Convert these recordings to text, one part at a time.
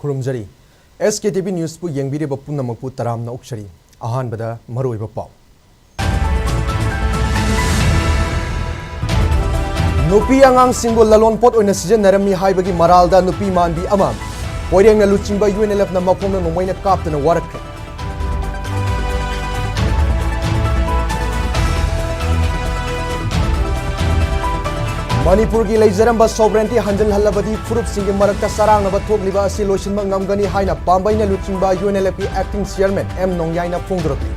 खुरुमजरी SKTV news पु येंबिरिबा पुनमकु तरामना उक्सरी अहानबदा मरुइबा पाउ नुपी आंगांग सिंगो ललोनपोट ओइना सिजनरमी हाइबगी मरालदा नुपी मानबी अमा पोइरेंगना लुचिंबा UNLF ना मखोंना नोमैना कापतना वारखै Manipur की लेजरम सोवरेंटी हंजल हल्लबदी फुरुप सिंह मरक्ता सरांगनबा थोकलिबा असि लोइसिनबा ngamgani हाइना पामबाइना लुचिंबा UNLF की एक्टिंग चेयरमैन M नोंगयाइना फोंदरकली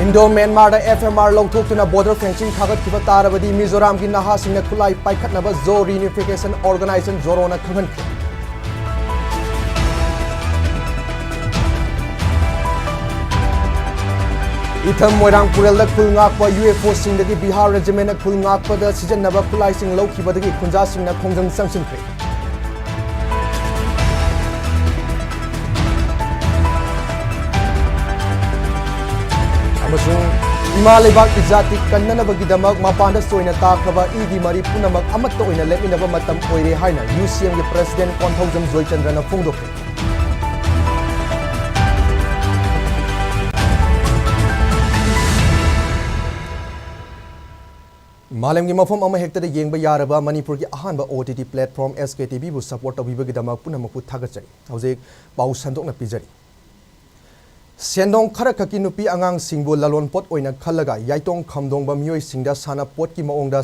इंडो म्यांमार FMR लौथोक्तुना बॉर्डर फेंसिंग थागतखिबा तारबदी मिजोराम की नहासिंगना खुलाई पाइखतनबा जो रियूनिफिकेशन ऑर्गेनाइजेशन जोरोना खंगनखि इथम मोइरांग पुरेलदा खुलंगाकपा UFO सिंगदगी बिहार रेजिमेंट खुलंगाकपदा सिजननबा खुलाइसिंग लौखिबदगी खुंजासिंगना खोंजंग संगसिनख्रे अमसुंग इमा लेबाक जाति कन्ननबगीदमक मपानदा सोइना ताखबा इगी मरी पुनमक अमत्त ओइना लेमिनबा मतम ओइरे हाइना UCM के प्रेसिडेंट कोंथौजम जोयचंद्रना फोंदोखरे मालम की मफम अमा हेक्तदा येंबा यारबा मणिपुर की अहानबा OTT प्लेटफॉर्म SKTV बु सपोर्ट तौबिबगीदमक पुनमकु थागतजरी हौजिक पाउ संदोकना पिजरी सेंदोंग खरखकी नुपी आंगांग सिंगबु ललोनपोट ओइना खल्लगा याइतोंग खमदोंबा मियोय सिंगदा साना पोट की मओंगदा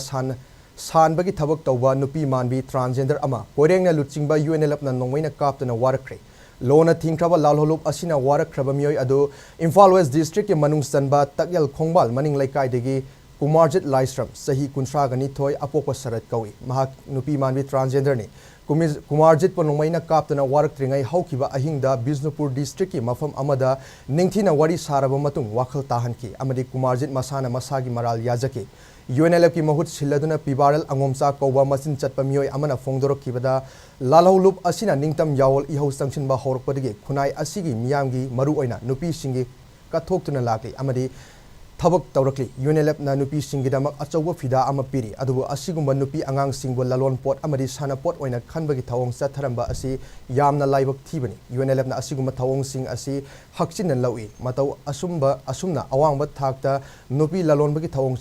सानबगी थबक तौबा नुपी मानबी ट्रांसजेंडर अमा पोइरेंगना लुचिंगबा UNLF ना नोंगमैना कापतना वारखरे लोना थिंख्रबा लालहोलुप असिना वारखरबा मियोय अदु इम्फाल वेस्ट डिस्ट्रिक्ट के मनुंग सनबा तकयल खोंगबाल मनिंग लैकाइदगी कुमारजित लाइस्रम सही कुंथ्रागनी थोय अपोप सरत कौई महाक नुपी मानबी ट्रांसजेंडर ने कुमारजित पनोंगमैना कापतना वारक्त्रिंगै हौखिबा अहिंगदा बिष्णुपुर डिस्ट्रिक्ट की मफम अमदा निंगथिना वारी सारबा मतुंग वाखल ताहनकी अमदि कुमारजित मसाना मसागी मराल याजके UNLF की महुत सिल्लदुना पिबारल अंगोमचा कौबा मसिन चटपा मियोय अमना फोंदोरखिबदा लालहौलुप असिना निंगतम यावल इहौ संगसिनबा हौरकपदगी खुनाई असिगी मियामगी मरु ओइना नुपी सिंगी कथोक्तुना लाक्ली अमदि थबक तौरकली UNLF ना नुपी सिंगिदमक अचौबा फिदा अमा पिरी अदुबु असिगुंबा नुपी आंगांग सिंगबु ललोनपोट अमदि सानापोट ओइना खनबगी थवोंग चथरंबा असि यामना लाइबक थीबनी UNLF ना असिगुंबा थवोंग सिंग असि हक्चिन लौई मतौ असुमना अवांगबा थाकता नुपी ललोनबगी थवोंग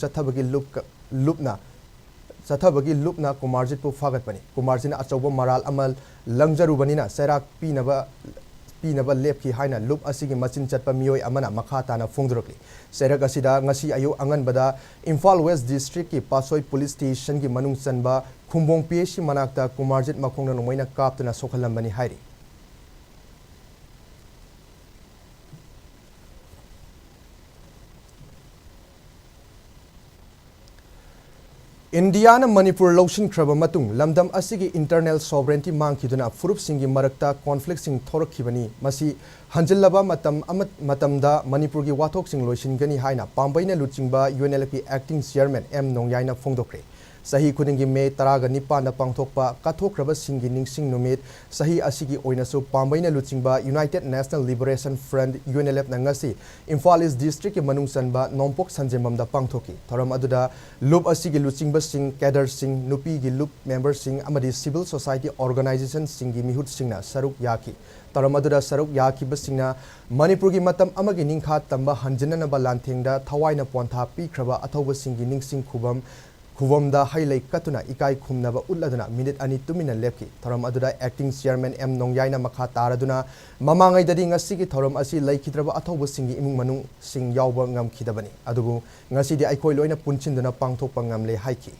चथबगी लुपना कुमारजित पु फागतपनी कुमारजिना अचौबा मराल अमल लंगजरुबनिना सैराक पीनबा लेपखि हाइना लुप असिगी मचिन चटपा मियोय अमना मखा ताना फोंदरकली सैरक असिदा ngasi ayu anganbada Imphal West District की पासोई पुलिस स्टेशन की मनुंग चनबा खुंबोंग PSC मनाक्ता कुमारजित मखोंगना नोमैना कापतना सोखलंबनी हाइरी इंडिया न मणिपुर लौसिनख्रबा मतुंग लमदम असिगी इंटरनल सॉवरेंटी मांगखिदुना फुरुपसिंगी मरक्ता कॉन्फ्लिक्टसिंग थोरखिबनी मसी हंजलबा मतमदा मणिपुर की वाथोकसिंग लोइसिनगनी हाइना पांबैना लुचिंगबा UNLF की एक्टिंग चेयरमैन M नोंगयाइना फोंदोखरे सही खुदिंगी मे 19 पांगथोकपा काथोख्रबा सिंगी निंगसिंग नुमित सही असिगी ओइनासु पांबैना लुचिंगबा united national liberation front UNLF नंगसी इम्फाल ईस्ट डिस्ट्रिक्ट के मनुंग सनबा नोंपोक संजेममदा पांगथोकी थरम अदुदा लुप असिगी लुचिंगबा सिंग कैडर सिंग नुपी गी लुप मेंबर सिंग अमदि सिविल सोसाइटी ऑर्गेनाइजेशन सिंगी मिहुत सिंगना सरुक याकी तरम अदुदा सरुक याकीबा सिंगना मणिपुर की मतम अमगी निंखा तंबा हंजननबा लांथेंगदा थवाइना पोंथा पीख्रबा अथौबा सिंगी निंगसिंग खुवमदा हाइलै कतुना इकाई खुमनबा उल्लदुना मिनिट अनि तुमिना लेपकी थरम अदुदा एक्टिंग चेयरमैन M नोंगयाइना मखा तारदुना ममांगैददी ngasi थरम असि लैखिद्रबा अथौबा सिंगी इमुंग मनुंग सिंग यावबा ngamkhidabani अदुबु ngasi di aikhoi loina punchinduna pangthokpa ngamle haiki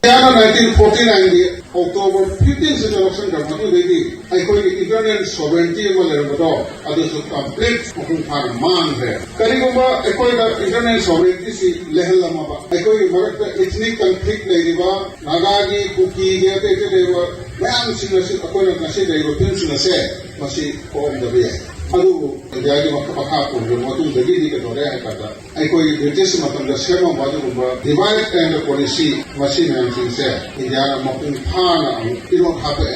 1949 October 15 से election करना तो देखी कोई इंटरनल सॉवरेंटी में लेने को अदर सो कंप्लीट हुकुम मान है करीबा कोई इंटरनल सॉवरेंटी से लेहल लमा कोई मरक इतनी कंफ्लिक्ट नहीं बा नागागी कुकी ये ते मैम सिंगसी कोई नसे देव तीन सिंगसे मसी कोम दबे अदुबु इंडियागी मखा पुंजु मतुंदगी दी कतोरे आइकादा कोई ब्रिटिश मतंग सेमा बादुबा डिवाइड एंड पॉलिसी मसी मैम सिंगसे इंडिया मपुंग थाना इरो खापे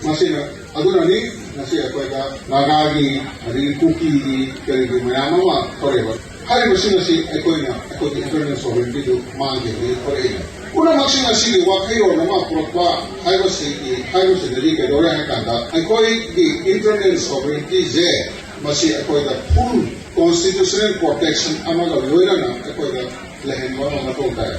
मसी अदुननी नसी कोई का नागागी अदि कुकी दी करी मैम मा तोरेबा ꯍꯥꯏꯔꯤꯕꯁꯤꯡ ꯑꯁꯤ ꯑꯩꯈꯣꯏꯅ ꯑꯩꯈꯣꯏꯒꯤ ꯏꯟꯇꯔꯅꯦꯜ ꯁꯣꯚꯔꯦꯟꯇꯤꯗꯨ ꯃꯥꯡꯈꯤꯕꯒꯤ ꯊꯣꯛꯂꯛꯏꯅꯤ ꯄꯨꯝꯅꯃꯛꯁꯤꯡ ꯑꯁꯤꯒꯤ ꯋꯥꯈꯜꯂꯣꯟ ꯑꯃ ꯄꯨꯔꯛꯄ ꯍꯥꯏꯕꯁꯤꯗꯗꯤ ꯀꯩꯗꯧꯔꯦ ꯍꯥꯏ ꯀꯥꯟꯗ ꯑꯩꯈꯣꯏꯒꯤ ꯏꯟꯇꯔꯅꯦꯜ ꯁꯣꯚꯔꯦꯟꯇꯤꯁꯦ ꯃꯁꯤ ꯑꯩꯈꯣꯏꯗ full constitutional protection amaga loirana akoida lehenba mathau tai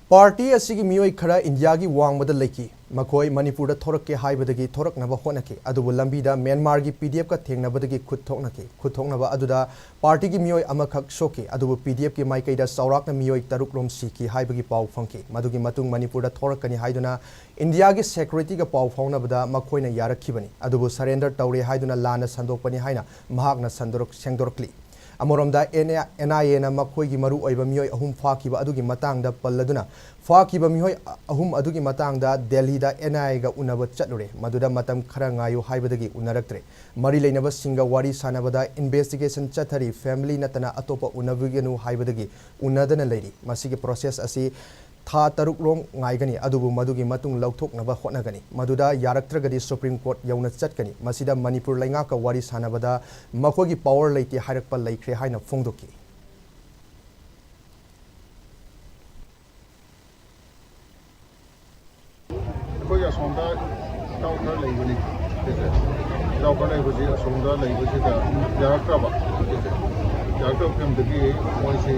Party asigi miyoi khara India gi wangbada leki makoi Manipur da thorak ke haibadagi thorak naba honake adubu lambi da Myanmar gi PDF ka thengnabadagi khuthoknaba aduda party gi miyoi amakhak shoke adubu PDF ki maikai da saurakna miyoi taruk rom siki haibagi pau phangke madugi matung Manipur da thorak kani haiduna India gi security ga pau phaunabada makoina yarakhibani adubu surrender tawre haiduna lana sandokpani haina mahakna sengdorkli Amoromda NIA na makoi gi maru oiba miyoi ahum fakiba adugi matang da palladuna fakiba miyoi ahum adugi matang da Delhi da NIA ga unaba chatlure maduda matam khara ngayu haibadagi unaraktre mari leinaba singa wari sanabada investigation chathari family natana atopa unabugenu haibadagi unadana leiri masigi process asi tha taruk rong ngaigani adubu madugi matung lauthoknaba hotnagani maduda yaraktragadi Supreme Court yauna chatkani masida Manipur lainga ka wari sanabada makogi power leiti hairakpa laikre haina phongdoki koi asonda tawthar leibani tawthar leibani asonda leibani da yarakraba yarakra kamdagi moise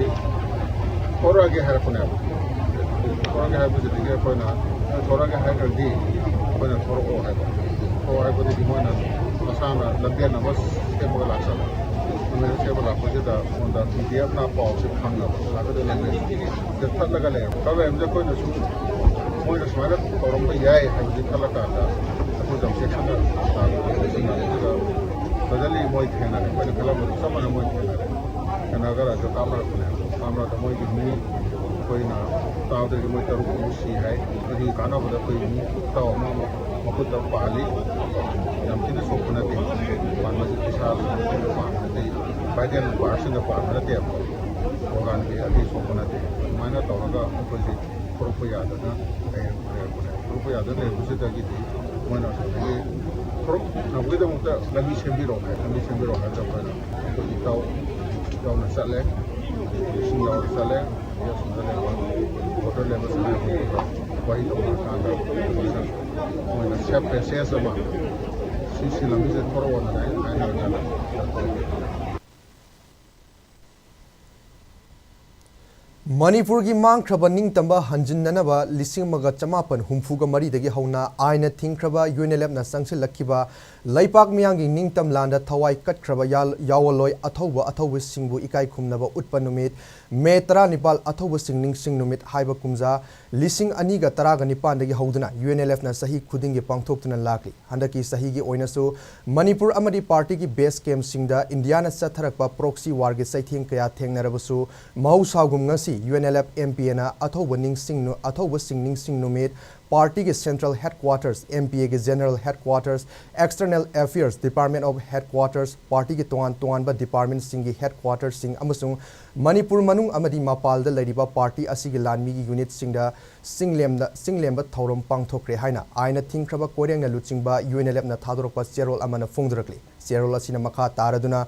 orage harapna Orang yang habis itu dia pernah, orang yang hadir di pernah orang itu di mana, masalah lebih nama siapa berlaksana, mereka siapa berlaku jadi onda dia pernah pausi khangga, lalu dia lagi, dekat lagi lagi, kalau yang dia kau nasu, mau itu semuanya orang bayai habis itu kalau kata, aku jam sekian lalu dia singgah itu, padahal mau itu hendak, padahal kalau sama nama itu hendak, karena kalau ada kamera tu mau ini कोई ना ताऊ तेरे में तेरे को मुसी है अभी गाना बता कोई नहीं ताऊ मामा मकुट तब पाली जब किन्हें सोचना थी मान मस्जिद विशाल पाना थी बाइकन पार्शन का पाना थी अब वो गान के अभी सोचना थी मायना ताऊ का कोई प्रूफ याद है ना प्रूफ याद है उसे तक थी मायना सोचेंगे प्रूफ ना वो तो मतलब लंबी शेंबी रोक है जब मायना कोई ताऊ में चले सिंगापुर चले या सुंदर होटल लेवल से वही लोग कांदा वो नशा पैसे सब सीसी लंबी से थोड़ा वो ना Manipur gi mangkraba ningtamba hanjinnanaba lisingmaga chamapan humfuga mari dagi hauna aina thingkraba UNLF na sangsilakkiba laipak miyangi ningtam landa thawai katkraba yawaloi athauba singbu ikai khumnaba utpa numit me 19 athauba singning sing numit haiba kumja lising ani ga taraga nipan dagi hauduna UNLF na sahi khudingi pangthoktuna lakli handaki sahi gi oinasu Manipur amadi party gi base camp singda India na satharakpa proxy war gi saithing kaya thengnarabasu mausagum ngasi UNLF MPA na athauba singning sing numit party ke central headquarters MPA ke general headquarters external affairs department of headquarters party ke tuan ba department singi headquarters sing amasung Manipur manung amadi mapal da lariba party asigi lanmi gi unit singda singlemba thorom pangthokre haina aina thingkraba koreng na luchingba UNLF na thadorokpa cherol amana phongdrakli cherol asina makha taraduna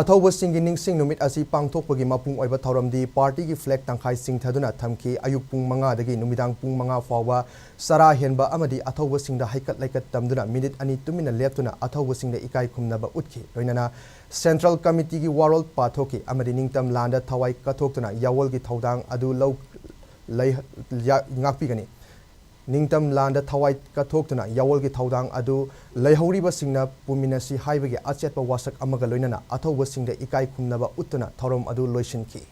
athauba singi ningsing numit asi pangthokpagi mapung oiba thoramdi party gi flag tangkhai singthaduna thamki ayuk pung 5 dagi numidang pung 5 fawa sara henba amadi athauba singda haikat laikat tamduna minute ani tumina leptuna athauba singda ikai khumnaba utki loinana central committee gi warol pathoki amadi ningtam landa thawai kathoktuna yawol gi thodang adu law lay ngakpigani ningtam landa thawai kathoktuna yawol gi thodang adu laihoriba singna puminasi haibagi achetpa wasak amaga loinana athauba singda ikai khumnaba utuna thorom adu loishinki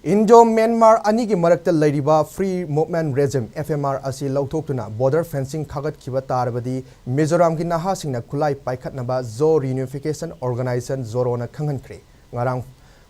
Indo Myanmar ani gi marakta lairiba free movement regime FMR asi lauthokuna border fencing khagat khiba tarbadi Mizoram gi naha singna khulai paikhatnaba zo reunification organization zorona khanghankre ngarang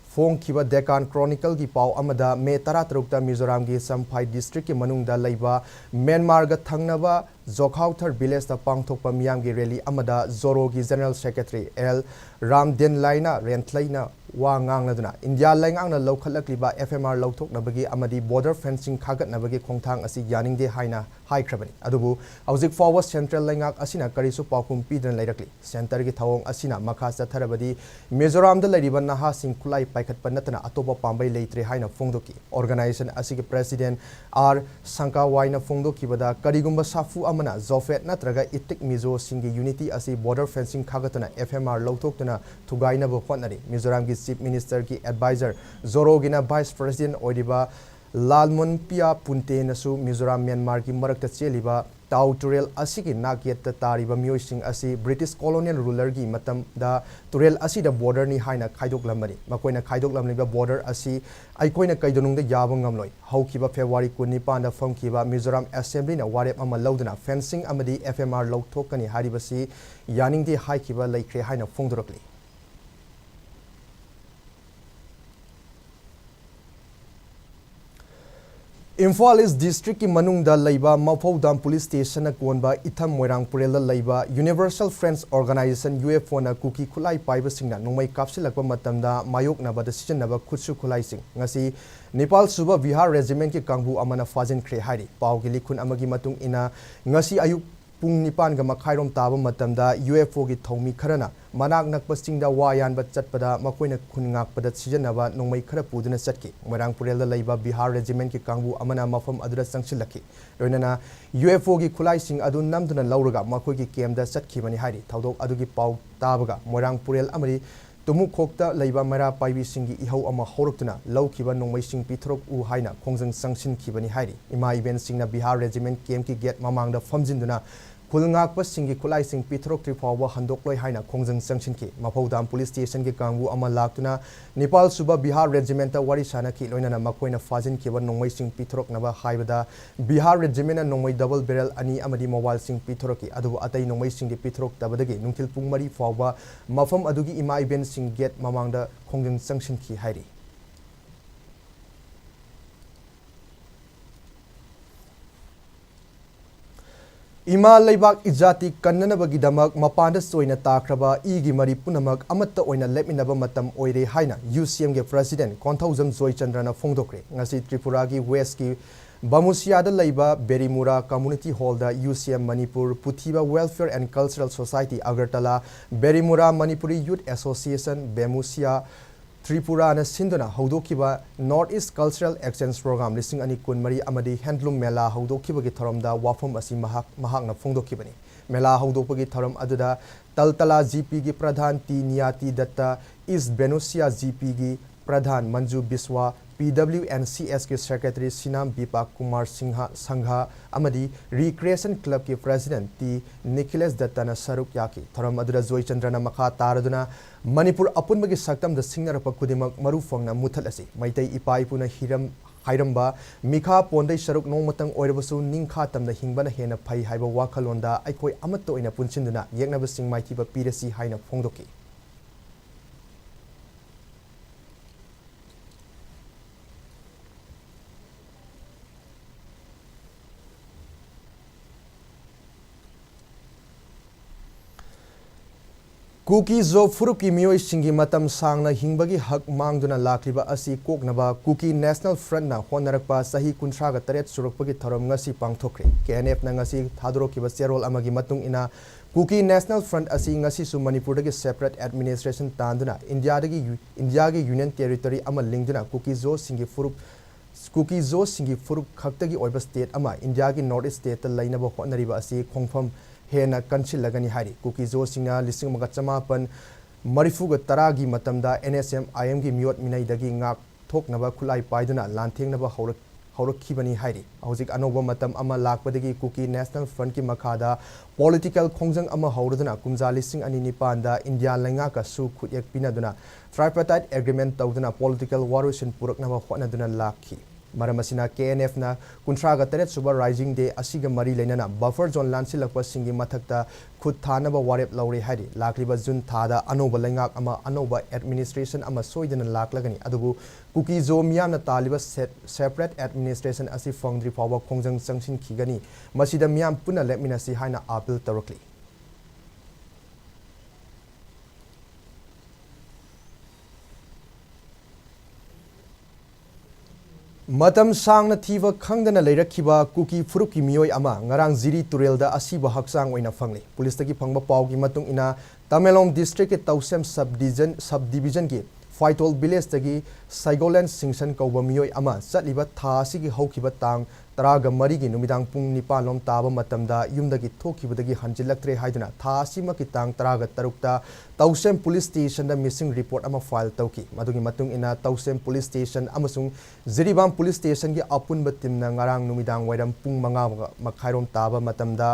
Fong kiba Deccan Chronicle gi pau amada me 13 ta Mizoram gi Samphai district ki manungda leiba Myanmar ga thangnaba Zokhauthar village ta pangthokpa miyam gi rally amada Zoro gi general secretary L Ramden Laina Rentlaina wa ngangladuna India laingangna lokhalakliba FMR lauthoknabagi amadi border fencing khagatnabagi khongthang asi yaningde haina हाइख्रबनी अदुबु हौजिक फाउवा central लैंगाक असिना करिसु पाउकुम पीदन लैरकली centre की थवोंग असिना मखा चथरबदी मिजोराम द लैरिबा नहासिंग खुलाई पाइखतपा नतना अतोपा पांबै लेत्रे हाइना फोंगदोकी ऑर्गेनाइजेशन असिगे प्रेसिडेंट आर संकावाइना फोंगदोकीबदा करिगुंबा साफु अमना जोफेट नत्रगा इतिक मिजो सिंगी यूनिटी असि बॉर्डर फेंसिंग खागतना एफएमआर लौथोक्तना थुगाइनबो होटनरी मिजोराम की चीफ मिनिस्टर की एडवाइजर जोरोगिना वाइस प्रेसिडेंट ओइरिबा लालमुन पिया पुंते नसु मिजोराम म्यांमार की मरकत चेलिबा ताउ तुरेल असिगी नाकेत तारिबा मियोइसिंग असि ब्रिटिश कॉलोनियल रूलर की मतमदा तुरेल असिदा बॉर्डर नि हाइना खाइदोकलमबनी मकोइना खाइदोकलमलिबा बॉर्डर असि आइकोइना कैदोनुंगदा याबा ngamloi हौकिबा फेब्रुवारी 19 दा फमकिबा मिजोराम असेंबली ना वारेप अमा लौदना फेंसिंग अमदी एफएमआर लौथोकनी हारिबसी यानिंगदे हाइकिबा लैख्रे हाइना फोंदोरकली Imphal is district ki manungda laiba Maphodam police station na konba itham moirang purela laiba Universal Friends Organization UFO na kuki khulai paiba singna nongmai kapsilakpa matamda mayok na ba decision na ba khutsu khulai sing ngasi Nepal suba Bihar regiment ki kangbu amana fajin khre hari paw gi likhun amagi matung ina ngasi ayuk pung nipan ga makhairom taba matamda UFO gi thomi kharana manak nakpa singda wayan ba chatpada makoina khungak pada sijanaba nongmai khara puduna chatki moirang purela laiba Bihar regiment ki kangbu amana mafam adura sangsilaki loinana UFO gi khulai sing adu namduna lauraga makoi gi kemda chatki bani hari thaudok adu gi paw tabaga moirang purel amari tumu khokta laiba mara paibi singi ihau ama horuktuna laukiba nongmai sing pithrok u haina khongjang sangsin khibani hari ima event singna Bihar regiment kem ki gate mamangda famjinduna खुलंगाकप सिंगी खुलाई Singh पिथरोक त्रिफाव हंदोक्लोय हाइना खोंजंग संगसिनकी मफौदाम police station के कांगबु अमा लाक्तुना नेपाल सुबा Bihar regiment वारी सानाकी लोइना मकोइना फाजिन केबा नोंमै सिंग पिथरोक नबा हाइबदा Bihar regiment नोंमै double barrel अनि अमदी mobile सिंग पिथरोकी अदुबु अतै नोंमै सिंग पिथरोक तबदगी नुंथिल पुंग मरी फावबा मफम अदुगी इमा event सिंग gate ममांगदा खोंजंग संगसिनकी हाइरी इमा लेबाक इजाति कन्ननबगिदमक मपानदा सोइना ताख्रबा इगी मरी पुनमक अमत्ता ओइना लेमिनबा मतम ओइरे हाइना यूसीएम के प्रेसिडेंट कोंथौजम जोयचंद्रना फोंदोक्रे ngasi त्रिपुरा की वेस्ट की बामुसियादा लैबा बेरीमुरा कम्युनिटी हॉल दा यूसीएम मणिपुर पुथिबा welfare and cultural society Agartala Berimura Manipuri youth association Bamutia Tripura न सिंधुना हौदोखिबा north east cultural exchange programme लिसिंग अनि कुनमरी अमदी हैंडलूम मेला हौदोखिबगी थरमदा वाफम असि महाकना फोंदोखिबनी मेला हौदोपगी थरम अदुदा तलतला जीपी की प्रधान टी नियाती दत्ता ईस्ट बेनुसिया जीपी की प्रधान मंजू बिस्वा PWNCS के सेक्रेटरी सिनाम बिपाक कुमार सिंह संघा अमदी रिक्रिएशन क्लब के प्रेसिडेंट टी निखिलेश दत्ताना सरुक याकी थरम अदुदा जोयचंद्रना मखा तारदुना Manipur अपुनबगी सक्तम the सिंगरप कुदिमक मरुफंगना मुथलसी Meitei Ipa इपुना Hiram हाइरम्बा Milkha पोंदै सरुक नोंमतंग ओइरबसु निंखा तमना हिंबना हेना फै हाइबा वाखलोंदा अइखोय अमत्त ओइना पुनसिन्दुना येकनब सिंग माइथिबा पीरसी हाइना फोंदोकी कुकी जो फुरुप की मियोय सिंगी मतम सांगना हिंबगी हक मांगदुना लाखलिबा असि कोकनबा कुकी नेशनल फ्रंट ना होनरकपा सही 38 सुरकपगी थरम ngasi पांगथोखरे केएनएफ ना ngasi थादरोकिबा चेरोल अमगी मतुंग इना कुकी नेशनल फ्रंट असि ngasi सु मणिपुरदगी सेपरेट एडमिनिस्ट्रेशन तांदुना इंडिया की यूनियन टेरिटरी अमा लिंगदुना कुकी जो सिंगी फुरुप खक्तगी ओइबा स्टेट अमा इंडिया की नॉर्थ ईस्ट स्टेट लैनबा होनरिबा असि खोंगफम हेना कंसिलगनी हारी कुकी जो सिंगना लिसिंग मगा चमापन मरिफुग तरागी मतमदा एनएसएम आईएम की मियोट मिनाइदगी ngak थोकनबा खुलाई पाइदुना लांथेंगनबा हौरखिबनी हारी हौजिक अनोबा मतम अमा लाकपदगी कुकी नेशनल फ्रंट की मखादा पॉलिटिकल खोंजंग अमा हौरदुना कुमजा लिसिंग अनि निपानदा इंडिया लैंगा का सु खुयक पिनदुना ट्राइपार्टाइट एग्रीमेंट तौदुना पॉलिटिकल वारोसन पुरकनबा होनदुना लाखी मरमसिना केएनएफ ना 38 सुबह राइजिंग डे असिगा मरी लेना बफर जोन लांसिलकपा सिंगी मथक्ता खुद थानबा वारेप लौरे हारी लाखलिबा जुन थादा अनोबा लैंगाक अमा अनोबा एडमिनिस्ट्रेशन अमा सोइदना लाखलगनी अदुबु कुकी जो मियामना तालिबा सेपरेट एडमिनिस्ट्रेशन असि फंगद्रि फावबा खोंजंग संगसिन खिगनी मसिदा मियाम पुना लेमिनासी हाइना appeal तौरकली Matam sang na thiva khangdana leirakhiba kuki furuki miyoi ama ngarang ziri turelda asiba haksang oina phangli police tagi phangba pawgi matung ina Tamelong district ke Tausem subdivision ki Faitol village tagi Saigoland Singsan kauba miyoi ama chatliba tha asigi haukiba tang taraga marigi numidang pung nipa lom taba matamda yumdagi thokibadagi hanjilaktre haiduna tha asima ki tang taraga tarukta Tausem police station da missing report ama file tauki madugi matung ina Tausem police station amasung Ziribam police station ki apunba timna ngarang numidang wairam pung manga makhairom taba matamda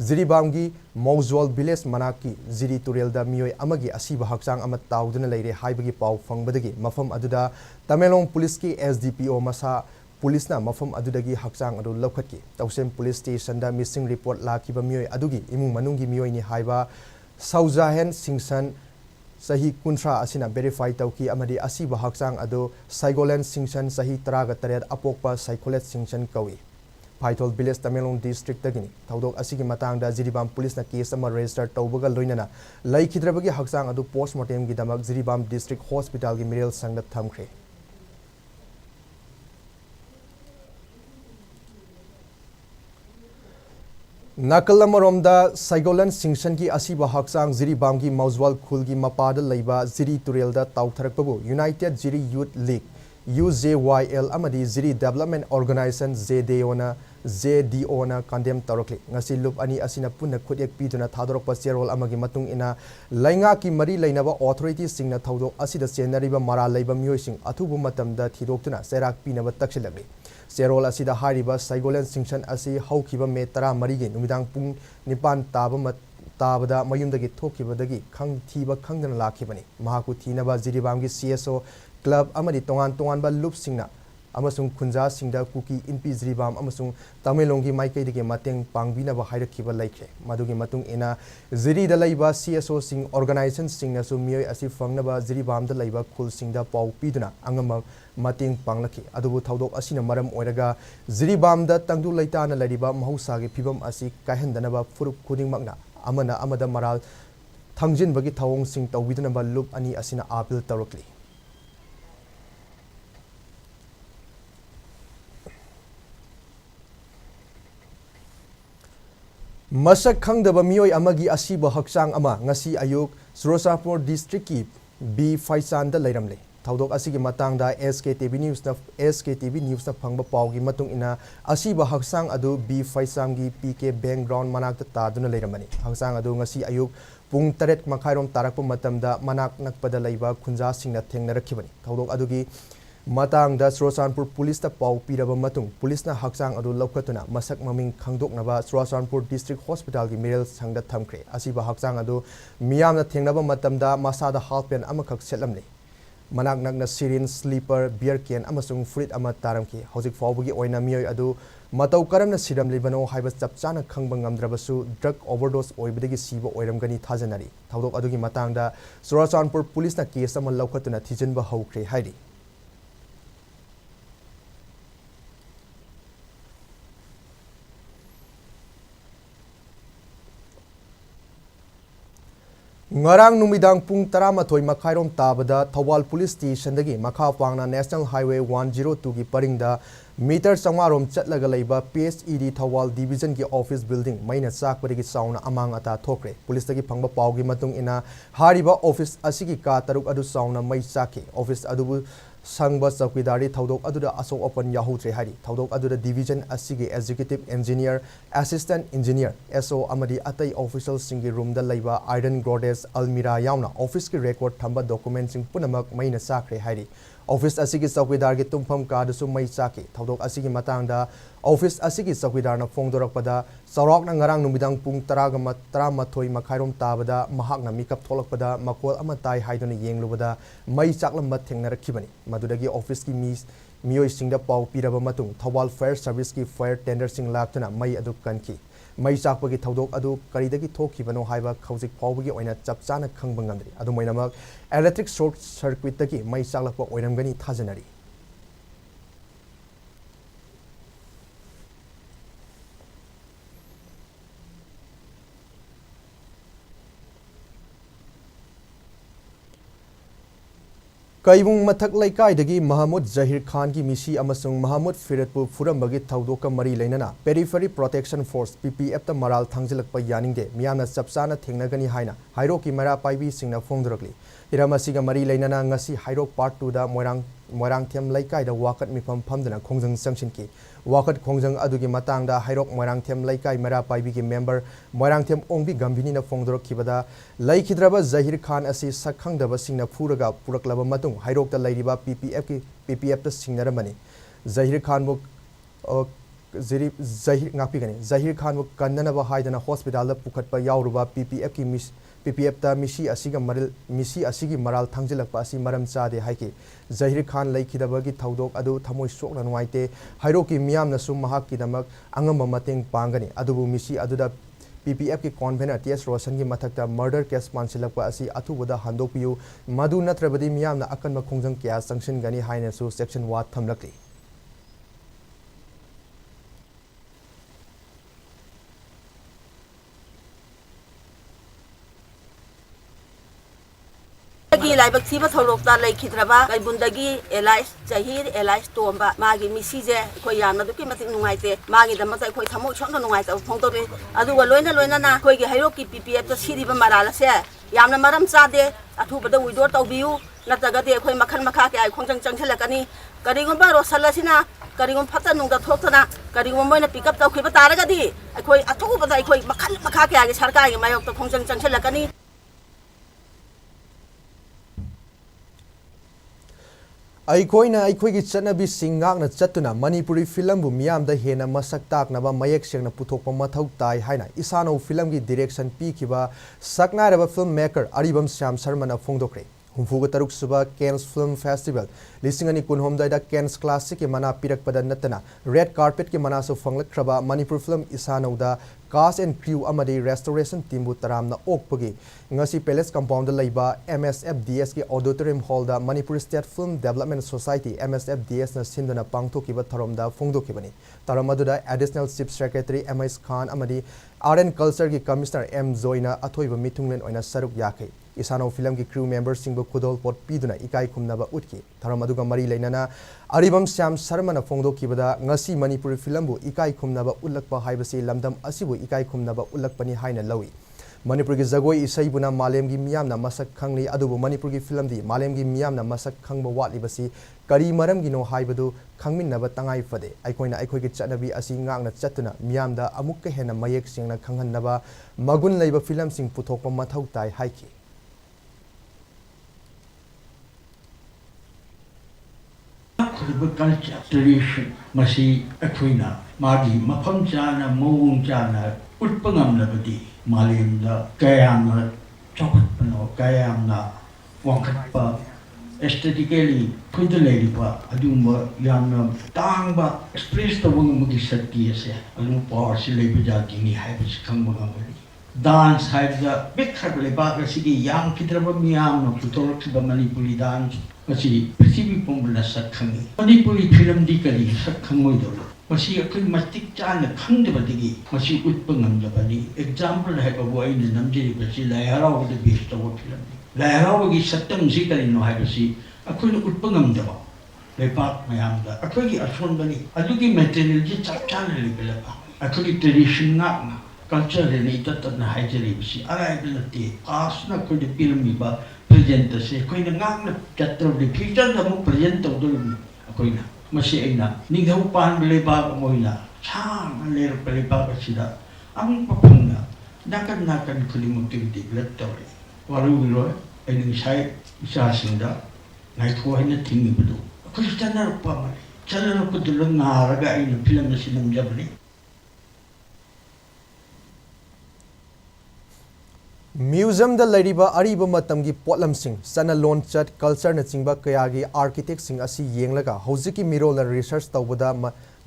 Ziribam gi Mozwal village manaki Ziri turelda miyoi amagi asiba haksang ama tauduna leire haibagi pau fangbadagi mafam aduda Tamelong police ki SDPO masa police na mafam adudagi haksang adu lokhatki Tausem police station da missing report lakiba miyoi adugi imung manungi miyoi ni haiba Sauzahen Singsan sahi kuntra asina verify tauki amadi asiba haksang adu Saigoland Singsan sahi taraga taret apokpa Saigolet Singsan kawi Paitol village Tamelong district tagini thaudok asigi matangda Ziribam police na case ama register tawbaga loinana laikhidrabagi haksang adu postmortem gi damak Ziribam district hospital gi mirel sangda thamkhre Nakalamoromda Saigoland Singsan ki asiba haksang Ziribam gi Mozwal khul gi mapada leiba Ziri turelda tawtharakpabu United Ziri Youth League UJYL amadi Ziri Development Organization ZDO na condemn tarakli ngasi lup ani asina punna khudek piduna thadorokpa cherol amagi matung ina lainga ki mari lainaba authorities singna thaudok asida senariba mara leiba miyosing athubu matamda thidoktuna serak pinaba takshilagli cherol asida hariba Saigoland Singsan asi haukiba me 13 gi numidang pung nipan tabada mayumdagi thokibadagi khang thiba khangdana lakhibani mahaku thinaba Ziribam gi CSO club amadi tongan ba loop singna amasung khunja singda kuki inpi Ziribam amasung Tamelonggi maikai dege mateng pangbina ba hairakhiba laikhe madugi matung ina Ziri da laiba CSO sing organization singna su miyoi asi fangna ba Ziribam da laiba khul singda pau piduna angama mateng panglakhi adubu thaudok asina maram oiraga Ziribam da tangdu laitana lariba mahusagi phibam asi kaihandana ba furup khuding makna amana amada maral thangjin bagi thawong sing tawbiduna ba loop ani asina appeal tawrakli Masak khangdaba miyoi amagi asiba haksang ama ngasi ayuk Surasapur district ki B Faisan da leiramle thaudok asigi matangda SKTV news na phangba pawgi matung ina asiba haksang adu B Faisam gi PK background manak ta taduna leiramani haksang adu ngasi ayuk pung 8 makhairom tarakpa matamda manak nakpada leiba khunja singna thengnarakibani thaudok adugi matangda Surasanpur police ta pau piraba matung police na haksang adu lokhatuna masak maming khangdoknaba Surasanpur district hospital gi mirel sangda thamkhre asiba haksang adu miyamna thengnaba matamda masada halpen amakhak setlamle manak nakna sirin sleeper beer can amasung fruit ama taramki hojik fawbagi oina miyoi adu matau karamna siramlibano haiba chapchana khangba ngamdrabasu drug overdose oibadagi siba oiramgani thajanari thaudok adugi matangda Surasanpur police na case ama lokhatuna thijinba haukhre hairi Ngarang numidang pung 13 makhairom tabada Thawal police station dagi makha pangna National Highway 102 gi paringda meter sangarom chatlaga leiba PSED Thawal division gi office building maina chakpari gi sauna amang ata thokre police dagi phangba pawgi matung ina hariba office asigi ka taruk adu sauna mai chaki office adu sangba chawkidari thaudok aduda asok open yahutre hari thaudok aduda division asigi executive engineer assistant engineer SO amadi atai official singi room da laiba iron goddess almira yauna office ki record thamba documents sing punamak maina sakre hari office asigi chawkidar gi tumpham ka du mai chaki thaudok asigi matangda office asigi chawkidar na phongdorakpada sarok na ngarang numidang pung 13 makhairom tabada mahakna mikap tholakpada makol ama tai haidona yenglubada mai chaklamba thengnarakibani madudagi office ki miyoi singda pau piraba matung Thawal fire service ki fire tender sing laktuna mai adu kanki mai chakpagi thaudok adu karidagi thokibano haiba khaujik phawbagi oina chapchana khangba ngamdri adu moinamak electric short circuit tagi mai chaklakpa oiramgani thajanari Kaibung Mathak Laikai Mahamud Zahir Khan ki misi amasung Mahamud Firatpu Furambagi Thaudoka Mari Lainana Periphery Protection Force PPF ta Maral Thangzilakpa Yaningde Miyamna Sapsana Thengnagani Haina Hairo ki Mara Paibi Singna Fongdrakli Iramasiga Mari Lainana Ngasi Hairo Part 2 da Moirang Thiam Laikai da Wakat Mifam Phamdana Khongjang Sangshinki Wakat Khongjang adugi matangda Hairok Moirang Thiam Laikai Mara Paibi ki member Moirang Thiam Ongbi Gambini na Fongdrakibada Laikhidraba Zahir Khan asi sakhangdaba singna Furaga Puraklaba Matung Hairok ta Lairiba PPF ta Singnaramani Zahir Khan bu Zahir Ngapigani Zahir Khan bu Kannanaba Haidana Hospital da Pukhatpa Yauruba PPF ta misi asigi maral thangzilakpa asi maram chade haiki Zahir Khan laikhidabagi thaudok adu thamoi sokna nuaite Hairoki miyamna sum mahakki damak angamba mateng pangani adubu misi aduda PPF ki convener TS Roshan ki mathakta murder case mansilakpa asi athubada handokpiu madu natrabadi miyamna akanma khongjang kya sanction gani haina su section 1 thamlakli Laibak Siva Thorokta Lake Hidraba, Bundagi, Elias, Zahir, Elias Tomba, Magi Misize, Koyana, the Kimatic Nuite, Magi the Mata Koitamo Chonga Nuite of Pontori, Adu Loina Loina, Koy Hiroki PPF, the city of Marala, Yamna Maram Sade, Atuba the Widot of you, Natagati, Koy Makan Makaki, Konjang Changelakani, Karigumba, Salasina, Karigum Patanu, the Totana, Karigumana pick up the Kibataragadi, I Koy Atuba, I Koy Makan Makaki, Sarkai, my of the Konjang Changelakani. Aikoina aikoigi chanabi singakna chatuna Manipuri film bu miyamda hena masak taknaba mayek sengna puthokpa mathau tai haina isano film gi direction pikhiba saknaraba filmmaker Aribam Syam Sharma na phongdokre humfuga taruk suba Cannes Film Festival lisingani kunhomdai da Cannes Classic ke mana pirakpada natana red carpet ke mana so fanglakhraba Manipur film isano da cast and crew amadi restoration team bu taramna okpagi ngasi palace compound laiba MSFDS ki auditorium hall da Manipur State Film Development Society MSFDS na sindana pangthokiba tharomda phongdokibani taramadu additional chief secretary MS Khan amadi art and culture ki commissioner M Zoina athoiba mitunglen oina saruk yakai isano film ki crew members singbu kudol pot piduna ikai khumnaba utki tharamaduga mari lainana Aribam Syam Sharma na phongdokibada ngasi Manipur film bu ikai khumnaba ulakpa haibasi lamdam asibu ikai khumnaba ulakpani haina lawi Manipur ki jagoi isai buna malem gi miyam na masak khangli adubu Manipur ki film di malem gi miyam na masak khangba watli basi kari maram gi no haibadu khangmin naba tangai fade aikoina aikoi ki chanabi asi ngakna chatuna miyam da amuk ka hena mayek singna khanghan naba magun leiba film sing puthokpa mathau tai haiki culture, tradition, masi akwina, magi, mapam jana, mawung jana, utpangam labadi, malim da, kayam na, chokat pano, kayam na, wangkat pa, aesthetically, kudalay pa, adumba, yam tang ba, express the wang magisat kiyase, alung power sila ibajagi ni haibis kang mga mali. Dance haib da, bikhat ba kasi ki yang kitraba miyam no, tutolok si ba Manipuri dance, Masi prithvi pumla sakhangi Manipuri film di kali sakhangoi do masi akoi mastik chana khangdeba digi masi utpangam jabani example hai babu ai ne namjeri basi laiharaw de best of film laiharaw gi satam si kali no hai basi akoi ne utpangam jaba lepak mayam da akoi gi ason bani adugi material ji chap chana le bela akoi tradition na culture related na hai jeri basi arai belati asna ko de film ba present se koi na ngak na chatro de future da mo present to do koi na masi ai na ning hau pan le ba mo ina chang le le ba sida ang papang na nakan kulimut ti blat to waru ro ai ning sai isa sinda ngai ko ai na tingi budu ko chana pa ma chana ko dul ngaraga ai na film na sinam jabni Museum da Lariba Ariba Matamgi Potlam Singh, Sana Lonchat, Culture Nachingba Kayagi, Architect Singh Asi Yenglaga, Hosiki Mirola Research Tawada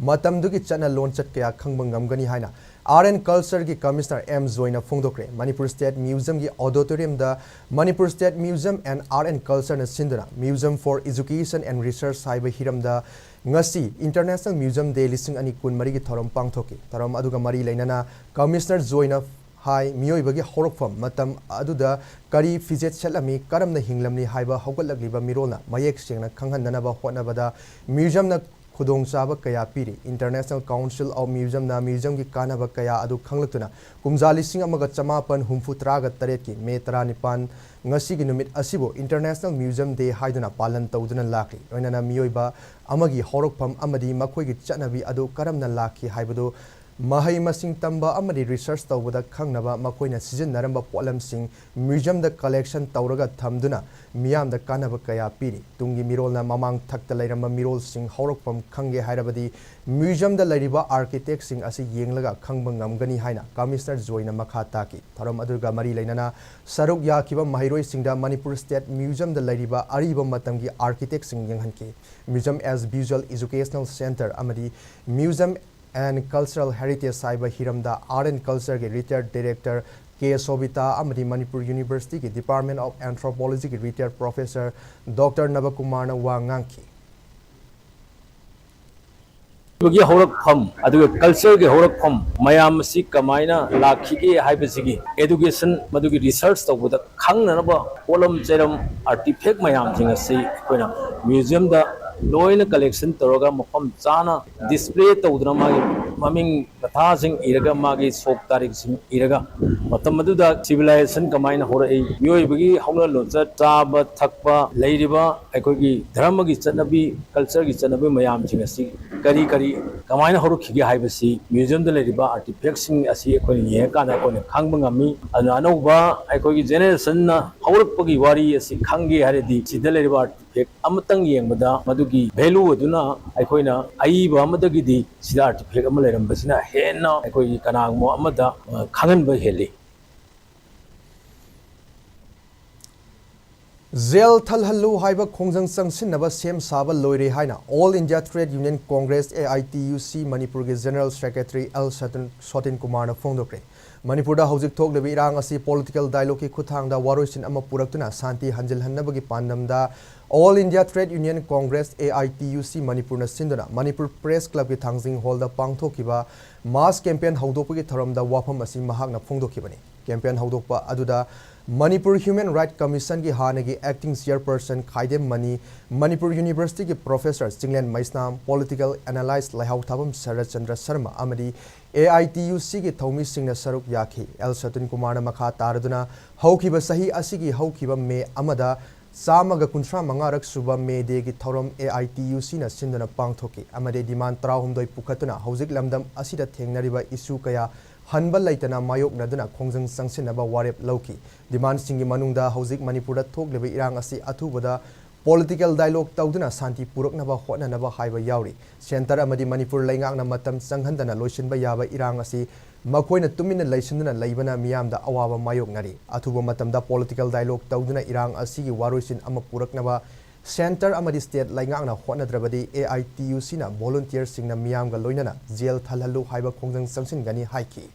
Matamduki Chana Lonchat Kaya Kangbangam Haina, Art and Culture ki Commissioner M Zoina Fongdokre, Manipur State Museum ki Auditorium da Manipur State Museum and Art and Culture na Sindana, Museum for Education and Research Saiba Hiram da Ngasi International Museum Day Listing Ani Kun Marigi Thorom Pangthoki, Thorom Aduga Mari Lainana, Commissioner Zoina hai mioi bagi horokfam matam aduda kari fijet chalami karamna hinglamni haiba haugallagliba mirolna mayek sengna khanghandanaba hotnabada museum na khudong chaba kaya piri International Council of Museum na museum ki kanaba kaya adu khanglaktuna kumjali sing amaga chamapan humfutra ga taret ki me 19 ngasi gi numit asibo International Museum Day haiduna palan tawduna lakri oinana mioiba amagi horokfam amadi makhoi gi chanabi adu karamna lakhi haibadu mahai masing tamba amadi research tawbada khangnaba makoina season naramba polam sing museum da collection tawraga thamduna miyam da kanaba kaya piri tungi mirol na mamang thakta lairamba mirol sing horokpam khangge hairabadi museum da lairiba architect sing asi yenglaga khangba ngamgani haina commissioner joina makha taki tharam adurga mari lainana saruk yakiba mahairoi singda Manipur State Museum da lairiba ariba matamgi architect sing yenghanki museum as visual educational center amadi museum and cultural heritage cyber hiramda art and culture ke retired director K Sobita amadi Manipur University ke Department of Anthropology ke retired professor Dr Navakumar na wangangki bagi horak pham adu culture ke horak pham mayam si kamaina lakhi ke haibasigi education madugi research tawbuda khangna ba polam cheram artifact mayam jinga si koina museum da loina collection toroga mafam chana display tawdra magi maming katha sing iraga magi sok tarik sing iraga matam maduda civilization kamaina hora ei yoi bagi hauna loncha chaba thakpa leiriba aikogi dharma gi chanabi culture gi chanabi mayam jinga si kari kari kamaina horu khige haibasi museum da leiriba artifacts sing asi ekoi ye kana ko ne khangba ngami anu anauba aikogi generation na haurakpagi wari asi khangge haredi sida leiriba artifact amatang yengbada madugi value aduna aikoina aiba amadagi di sida artifact ama leirambasina henna aikogi kanangmo amada khanganba heli Zel Thalhallu haiba khongjang changsinaba sem saba loire haina All India Trade Union Congress AITUC Manipur ge General Secretary L Sotin Kumar na phongdokre Manipur da hojik thoklebi irang asi political dialogue ki khuthangda waroisin ama puraktuna santi hanjil hannabagi pandamda All India Trade Union Congress AITUC Manipur na sinduna Manipur Press Club ki thangjing hall da pangthokiba mass campaign hawdokpagi tharamda wafam asi mahak na phongdokibani campaign hawdokpa aduda Manipur Human Rights Commission ki hanagi acting chairperson Khaidem Mani Manipur University ki professor Singlen Maisnam political analyst Laihau Thabam Sarat Chandra Sharma amadi AITUC ki thomi singna saruk yakhi L Satin Kumar na makha taraduna haukiba sahi asigi haukiba me amada Samaga kuntra mangarak suba me de ki thoram AITUC na sindana pangthoki amade demand trahumdoi pukhatuna hojik lamdam asida thengnariba issue kaya hanbal laitana mayok naduna khongjang sangsinaba warep lauki demand singi manungda hojik Manipur thokleba irang asi athubada political dialogue tawduna santi puraknaba hotnanaba haiba yauri center amadi Manipur laingakna matam sanghandana loisinba yaba irang asi makoina tumina laisinduna laibana miyamda awaba mayok nari athuba matamda political dialogue tawduna irang asigi waroisin ama puraknaba center amadi state laingakna hotnadrabadi AITUC na volunteer singna miyamga loinana jail thalhallu haiba khongjang sangsin gani haiki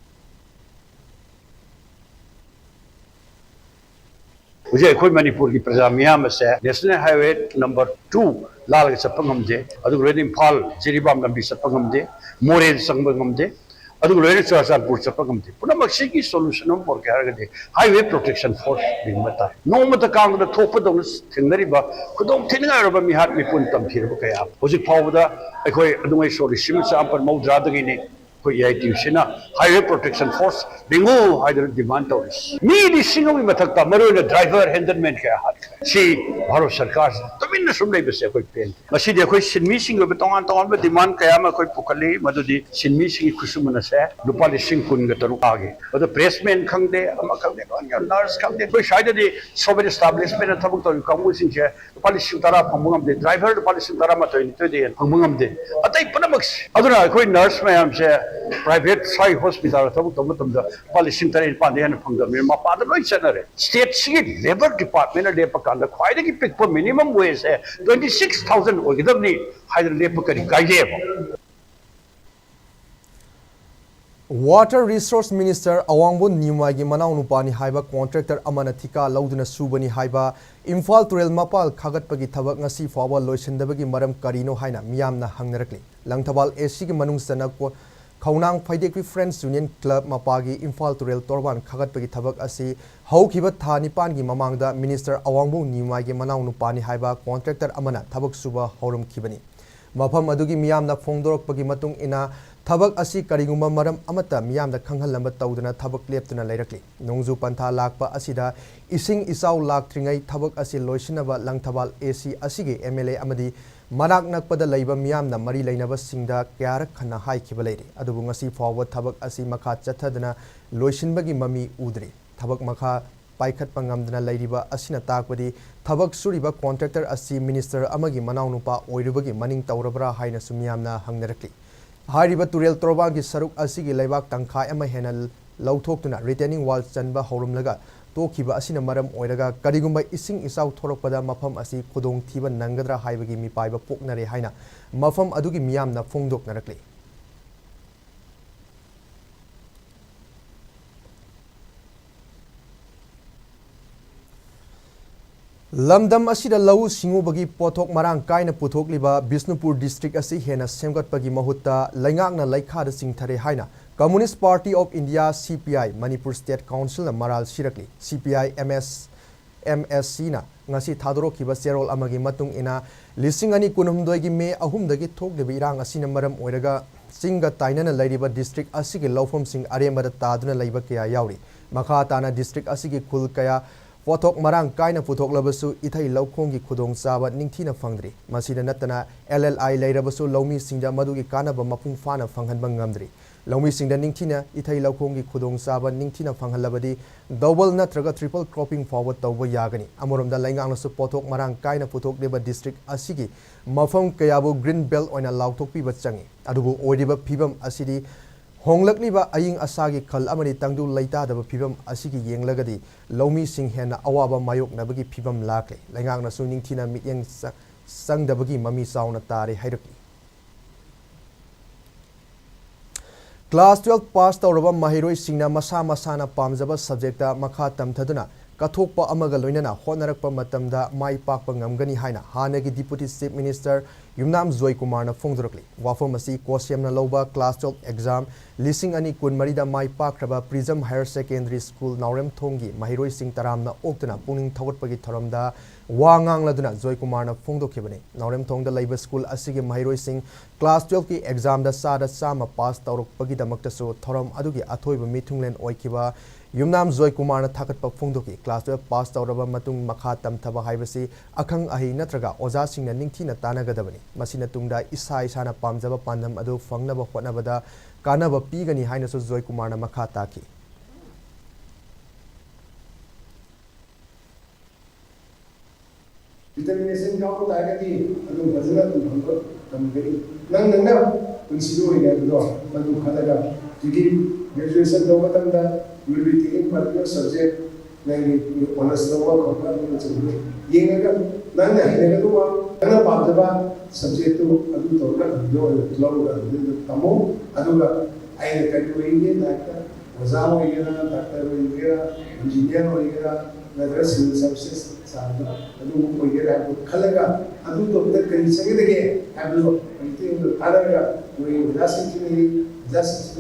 मुझे कोई मणिपुर की प्रजा मियाँ में से national highway number 2 लाल के सपंगम जे अदुग lion Imphal Jiribam गंबी सपंगम जे मोरे संगम जे अदुग lion चुराचारपुर सपंगम जे पुनः मक्सी की सोल्यूशन हम पर क्या रखते हाईवे प्रोटेक्शन फोर्स बिमता नो मत कांग द थोप दो थिंगरी बा खुदों थिनगा रबा मिहात मिपुन तम फिर कया होजि फावदा अखोय अदुंगै सोल्यूशन सा पर मौद्रा दगिने कोई AITUC ना हाईवे प्रोटेक्शन फोर्स बिंगो हाइदर डिमांड तौरिस मी दि सिंगों में मथकता मरोना ड्राइवर हैंडलमैन के हाथ सी भारत सरकार तमिन सुम ले बसे कोई पेन मसी दे कोई सिनमी सिंग बे तोंगान तोंगान बे डिमांड कया में कोई पुकली मदुदी सिनमी सिंग खुसुमन से रुपा लिसिंग कुन ग तरु आगे अद प्रेसमैन खंगदे अमा खंगदे कोन नर्स खंगदे कोई शायद दे सोबे एस्टैब्लिशमेंट थबक तो कांगु सिंग से रुपा लिसिंग तरा फंगम दे ड्राइवर रुपा लिसिंग तरा मा तो दे फंगम दे अतै पनमक्स अदुना कोई नर्स में हमसे प्राइवेट साई हॉस्पिटल थबक तो मतम द पॉलिसिंग तरे पादेन फंगम मा पाद लोइ चनरे स्टेट सी लेबर डिपार्टमेंट दे पकांद ख्वाइदे की पिक पर मिनिमम वेज है 26000 ओगिदबनी हाइदर ले Pakri गाइजेबो Water Resource Minister Awangbu Nimwagi Manau Nupani haiba contractor amana thika lauduna subani haiba Imphal Turel Mapal khagatpagi thabak ngasi fawa loisindabagi maram karino haina miyamna hangnarakli Langthabal AC gi manungsana Kaunang Faidekwi Friends Union Club Mapagi Imphal Turel Torban Khagatpagi Thabak asi Haukiba Tha Nipan gi mamangda Minister Awangbu Nimai gi Manau Nupani haiba contractor amana Thabak Suba Horum Kibani Mafam adugi miyamna Phongdorokpagi matung ina Thabak asi karigumba maram amata miyamda khanghalamba tawduna Thabak leptuna leirakli Nongju Pantha lakpa asida Ising Isau laktringai Thabak asi loisinaba Langthabal AC asigi MLA amadi Manak nakpada laiba miyamna mari lainaba singda kyarak khana haikiba leiri adubu ngasi fawwa thabak asi makha chathadana loisinbagi mami udri thabak makha paikhatpa ngamdana leiriba asina takpadi thabak suriba contractor asi minister amagi manaunupa oirubagi maning tawrabra haina sumiyamna hangnarakli hariba turel torbangi saruk asigi leibak tangkhai ama hena lauthokuna retaining wall chanba horumlaga Tokiba asina maram oiraga karigumba ising isau thorakpada mafam asi khudong thiba nangadra haibagi mipaiba poknare haina mafam adugi miyamna phongdoknarakli Lamdam asida lau singubagi pothok marang kaina puthokliba Bisnupur district asi hena semgatpagi mahutta laingakna laikhada singthare haina Communist Party of India CPI Manipur State Council na maral sirakli CPI MSC na ngasi thadorokiba serol amagi matung ina lisingani kunumdoi gi me ahumdagi thokliba irang asina maram oiraga singa tainana lairiba district asigi lawfam sing aremada taduna laiba kya yauri makha tana district asigi khul kaya Pothok marang kaina puthok labasu ithai laukhongi khudong chaba ningthina phangdri masida natana LLI leirabasu lawmi singda madugi kanaba mapung fana phanghanba ngamdri lawmi singda ningthina ithai laukhongi khudong chaba ningthina phanghalabadi double natraga triple cropping forward tawba yagani amoromda laingangnasu pothok marang kaina puthok deba district asigi mafam kayabu green belt oina lauthokpi ba changi adubu oidiba phibam asidi Honglakliba aying asagi khal amani tangdu laita daba phibam asigi yenglagadi lawmi sing hena awaba mayok nabagi phibam lakle laingangna su ningthina mityang sangdabagi mami sauna tare hairaki Class 12 pass tawraba mahiroi singna masa masana pamjaba subjecta makha tamthaduna kathokpa amaga loinana honarakpa matamda mai pakpa ngamgani haina hanagi deputy chief minister Yumnam Joy Kumar na phongdorakli wafam asi kosyamna loba class 12 exam lising ani kunmarida mai pakraba Prism Higher Secondary School Naurem Thongi mahiroi sing taramna oktana puning thawatpagi thoramda wangang laduna Joy Kumar na phongdokhibani Naurem Thongda laiba school asigi mahiroi sing class 12 ki exam da sada sama pass tawrokpagi damakta so thoram adugi athoiba mithunglen oikiba Yumnam Joy Kumar na thakatpa phongdoki class 12 pass tawraba matung makha tamthaba haibasi akhang ahi natraga oja singna ningthina tanagadabani masina tungda isa isana pamjaba pandam adu fangnaba hotnabada kanaba pigani haina so Joy Kumar na makha taki determination ka tagadi adu bazna tu bhango tamgari nang consider ina do madu khalaga tigi graduation do matamda you will be taking particular subject like honors law or something yenga nang hinaga do nang pamjaba subject to adu torka do law tamo aduga ai kaiwe doctor wazao yera doctor yera engineer yera whether civil services साधु अदु कोई है खलगा अदु तो उधर कहीं संगे देखे अदु इतने उधर आरेगा कोई विलासिक नहीं जस्ट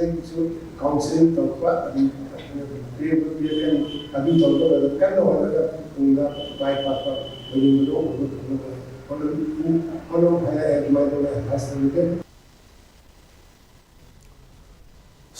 काउंसलिंग तो क्या अदु तो उधर करना वाला उनका बाय पापा वही लोग है mind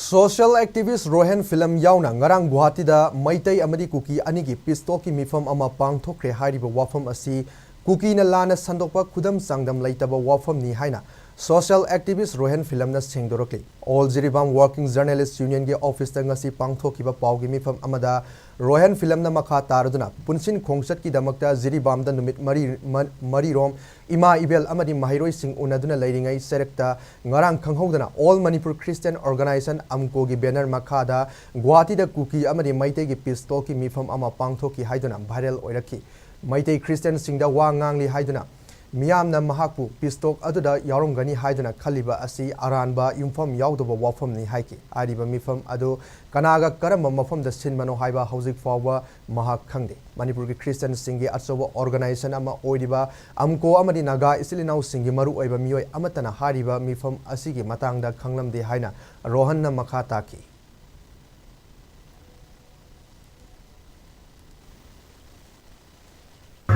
Social activist Rohan film yauna ngarang Guwahati da Maitai amadi Kuki anigi pistol ki mifam ama pangthokre hariba wafam asi Kuki na lana sandokpa khudam sangdam laitaba wafam ni haina Social activist Rohan film na sengdorokli All Jiribam Working Journalists Union ge office ta ngasi pangthokiba paugi mifam amada Rohan film na makha taraduna punsin khongsat ki damakta Jiribam da numit mari rom Ima Ibel amadi mahiroi sing unaduna leiringai serekta ngarang khanghodana All Manipur Christian Organization amko gi banner makha da Guwahati da Kuki amadi Maitai gi pistol ki mifam ama pangthoki haiduna viral oiraki Maitai Christian singda wa ngangli haiduna मियामना महाकु पिस्टोक अदुदा यारोंगनी हाइदना खलिबा असि अरानबा युमफम याउदबा वाफमनि हाइकी आरिबा मिफम अदु कनागा करम मफम the सिनमनो हाइबा हौजिक फावबा महाक खंगदे Manipur की Christian सिंगी अचोबा organisation अमा ओइदिबा अमको अमदि नागा इसिलिनाउ सिंगी मरु ओइबा मियोय अमतना हारिबा मिफम असिगी मतंगदा खंगलमदे हाइना रोहनना मखा ताकी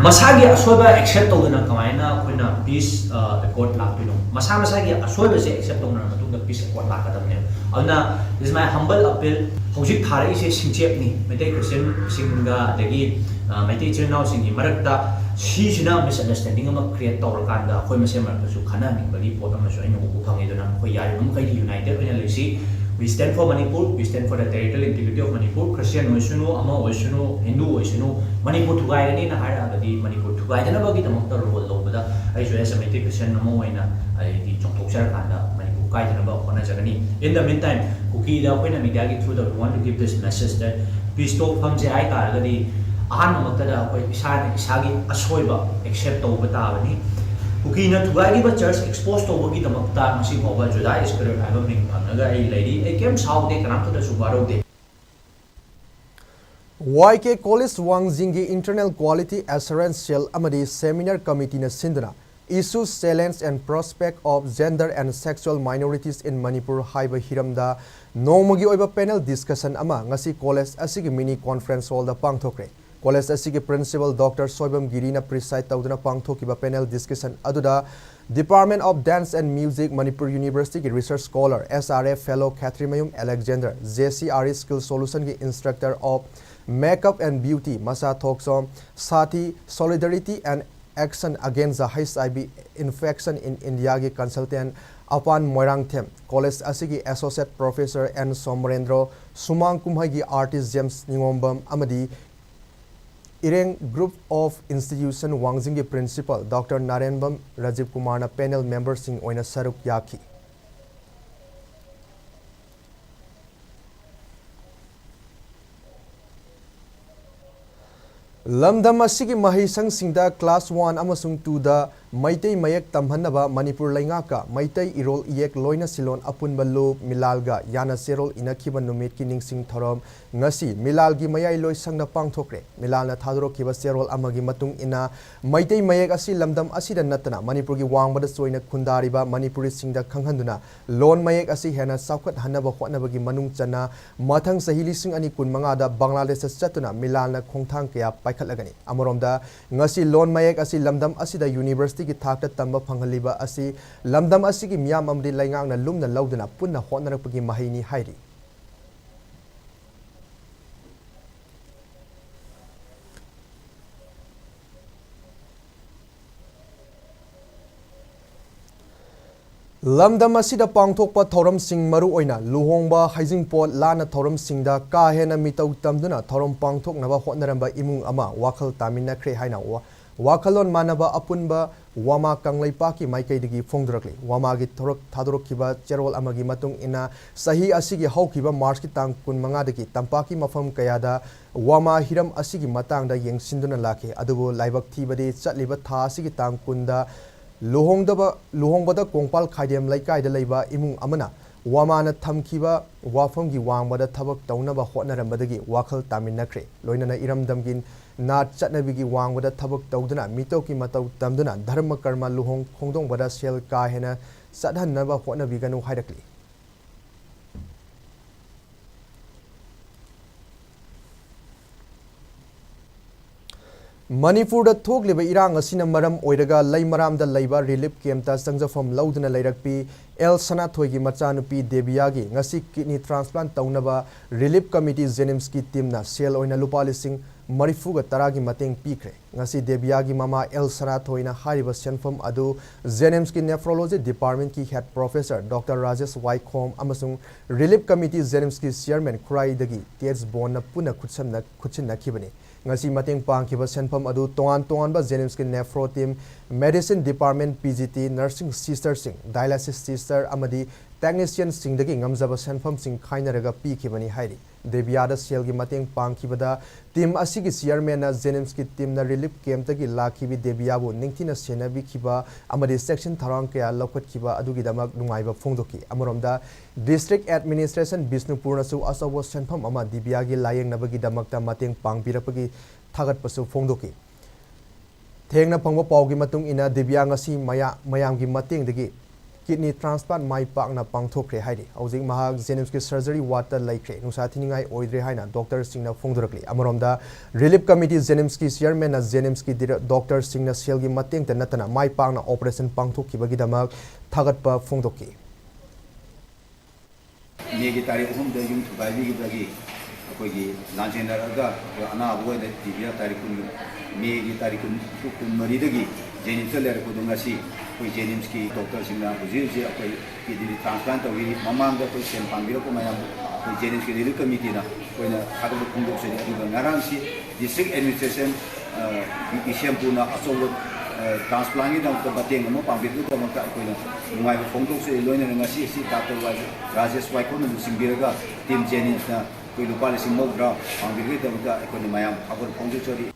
मसागी असोबा एक्सेप्ट तौदना कमायना अखोइना पीस अकॉर्ड लाक्तिनो मसा मसागी असोबा से एक्सेप्ट तौना मतुंगा पीस अकॉर्ड लाकदमने अदुना दिस माय हम्बल अपील हौजिक थारे इसे सिंचेपनी मेते क्रिश्चियन सिंगा दगी मेते चिरनाउ सिंगी मरकता सीजना मिसअंडरस्टैंडिंग अमा क्रिएट तौरकांदा अखोइ मसे मरकसु खनानिंगबगी पोत अमसु अइना उबु फंगेदना अखोइ यारि ममखैदि यूनाइटेड ओइना लेसी We stand for Manipur, we stand for the territorial integrity of Manipur. Christian oisunu, Ama oisunu, Hindu oisunu, Manipur thugairani na hara abadi Manipur thugaidana bagi tamakta role lobada. I should estimate Christian Namo waina di chongtoksar kanda Manipur kaidana ba kona jagani. In the meantime, kuki da koina media gi through that we want to give this message that peace talk from jai taragadi ahan mamakta da koi isagi asoiba accept tobata abani. Ukina Tugagiba Church exposed to Wagi the Makta, Masi Hova, Judah, Spirit, I don't think another lady, a came south, they come to the Subaru day. YK College Wangzingi Internal Quality Assurance Cell Amadi Seminar Committee na Sindana Issues, Challenge and Prospect of Gender and Sexual Minorities in Manipur Haiba Hiramda Nomagi Oiba Panel Discussion Ama Ngasi College Asigi Mini Conference Hall da Pangthokre College Asigi Principal Dr. Soibam Girina preside Taudana Pangthokiba panel discussion Aduda Department of Dance and Music Manipur University Research Scholar SRF Fellow Kathrimayum Alexander JCRE Skill Solution ki Instructor of Makeup and Beauty Masa Thoksom Sati Solidarity and Action Against the HIV Infection in India ki Consultant Apan Moirang Them College Asigi Associate Professor N Somrendro Sumang Kumhagi Artist James Ningombam Amadi Ireng Group of Institution Wangzingi Principal Dr. Narenbam Rajiv Kumar na panel members sing oina saruk yaki. Lamdam asigi mahisang singda class 1 amasung 2 da Maitei Mayak Tamhanaba Manipur Laingaka Maitei Irol Iek Loina Silon Apunba Lo Milalga Yana Serol Inakiba Numit ki Ningsing Thorom Ngasi Milalgi Mayai Loi Sangna Pangthokre Milalna Thadro Kiba Serol Amagi Matung Ina Maitei Mayak asi Lamdam asida natana Manipur gi wangbada soina khundariba Manipuri singda khanghanduna Lon Mayak asi hena Saukat Hanaba Hotnabagi Manung Chana Mathang Sahili Sing Ani Kunmanga da Bangladesh Chatuna Milalna Khongthang Kaya Paikhatlagani Amoromda Ngasi Lon Mayak asi Lamdam asida University की थाकता तंबा फंगलिबा असि लमदम असि की मियाम अमदि लाइंगांगना लुमना लौदना पुन्ना होनरपगी महिनी हाइरी Lamdam asida pangthokpa thoram sing maru oina luhongba haijingpot lana thoram singda ka hena mitau tamduna thoram pangthoknaba hotnaramba imung ama wakhal taminakre haina Wakalon manaba apunba wama kanglaipa ki maikaidigi phongdrakli wama gi thorok thadorokkiba cherol amagi matung ina sahi asigi haukiba march ki tang kun manga dagi tampaki mafam kayada wama hiram asigi matangda yengsinduna lakhe adubo laibak thibadi chatliba tha asigi tang kunda luhongbada kongpal khaidem laikai da leiba imung amana wamana thamkiba wafamgi wangbada thabak taunaba hotnarambadagi wakhal taminakre loinana iramdamgin na chatnabigi wangbada thabak taudana mitoki matau tamduna dharma karma luhong khongdongbada sel ka hena sadhanaba hotnabiganu hairakli Manipur da thogliba irang asina maram oiraga laimaram da laiba relief camp ta sangjafam lauduna lairakpi El Sanathoy gi machanupi Debiagi ngasi kidney transplant taunaba relief committee Jenims ki team na sel oina lupalising marifuga taragi mateng pikre ngasi Debiagi mama El Sanathoy na hariba senfam adu Jenims ki nephrology department ki head professor Dr. Rajesh Waikhom amasung relief committee Jenims ki chairman Kurai dagi TS Bon na puna khutchin nakhibani ngasi mateng pangkiba senfam adu tongan ba Jenims ki nephro team medicine department PGT nursing sister sing dialysis sister amadi technician sing dagi ngamjaba senfam sing khainaraga pikibani hairi Debiada Selgi Mateng Pangkibada Team Asigi Chairman Jenims ki team na relief camp tagi lakibi Debiabu Ningtina Senabi Kiba Amadi section Tharang kaya Lokot Kiba Adugi Damak Nungaiba Fongdoki Amoromda District Administration Bisnupur nasu asawa senpham ama Debiagi Layeng Nabagi Damakta Mateng Pangbirapagi Thagat Pasu Fongdoki Thengna Pangwa Paugi Matung ina Debiang asi mayamgi Mateng dagi kidney transplant mai pakna pangthokre haidi hojing mahak Jenims ki surgery ward ta laikre nusa thiningai oidre haina doctor singna phongdorakli amoromda relief committee Jenims ki chairman na Jenims ki doctor singna selgi mateng ta natana mai pakna operation pangthokibagi damak thagatpa phongdoki Megi tarikh 3 da yum thubai gi dagi akoigi lanjendaraga ana aboy da tibia tarikh 1 Megi tarikh 3 dagi Jenims ler ko dungasi koi Jenims ki doctor singna hujir akoi kidney transplant tawi mamang da koi sen pambiro ko mayam koi Jenims ki relief committee na koi na hagab phongdok se aduga ngarang si district administration bi sempurna asobo transplant gi dam ko bateng mo pambiro ko mo ka koi na ngai phongdok se loina ngasi si Dr. Rajesh Waiko na simbiraga team Jenims na koi lupa le simodra pambiro da ka koi na mayam hagab phongdok chori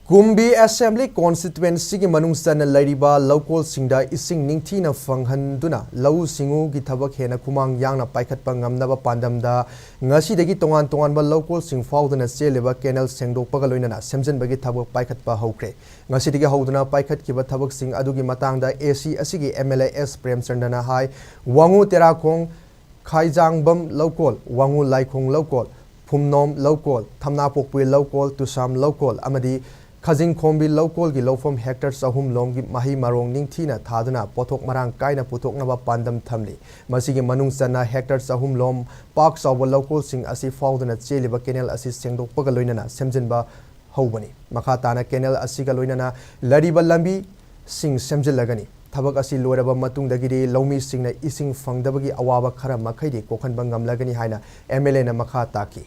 Kumbi Assembly Constituency ki manungsan lairiba local singda ising ningthina fanghanduna lau singu gi thabak hena kumang yangna paikhatpa ngamnaba pandamda ngasi degi tongan ba local sing fauduna seleba canal sengdokpaga loinana semjenbagi thabak paikhatpa hokre ngasi degi hauduna paikhatkiba thabak sing adugi matangda AC asigi MLAS Premchandana hai wangu terakong khaijangbam local wangu laikong local phumnom local thamnapokpui local tusam local amadi Khajing Khombi local gi lofom hectare sahum lomgi mahi marong ningthina thaduna pothok marang kaina puthok naba pandam thamli masigi manungsana hectare sahum lom park sawa local sing asi fauduna cheliba canal asi sengdokpaga loinana semjinba hobani makha tana canal asi ga loinana lariba lambi sing semjilagani thabak asi loiraba matung dagiri lomi singna ising fangdabagi awaba khara makhaidi kokhanba ngamlagani haina MLA na makha taki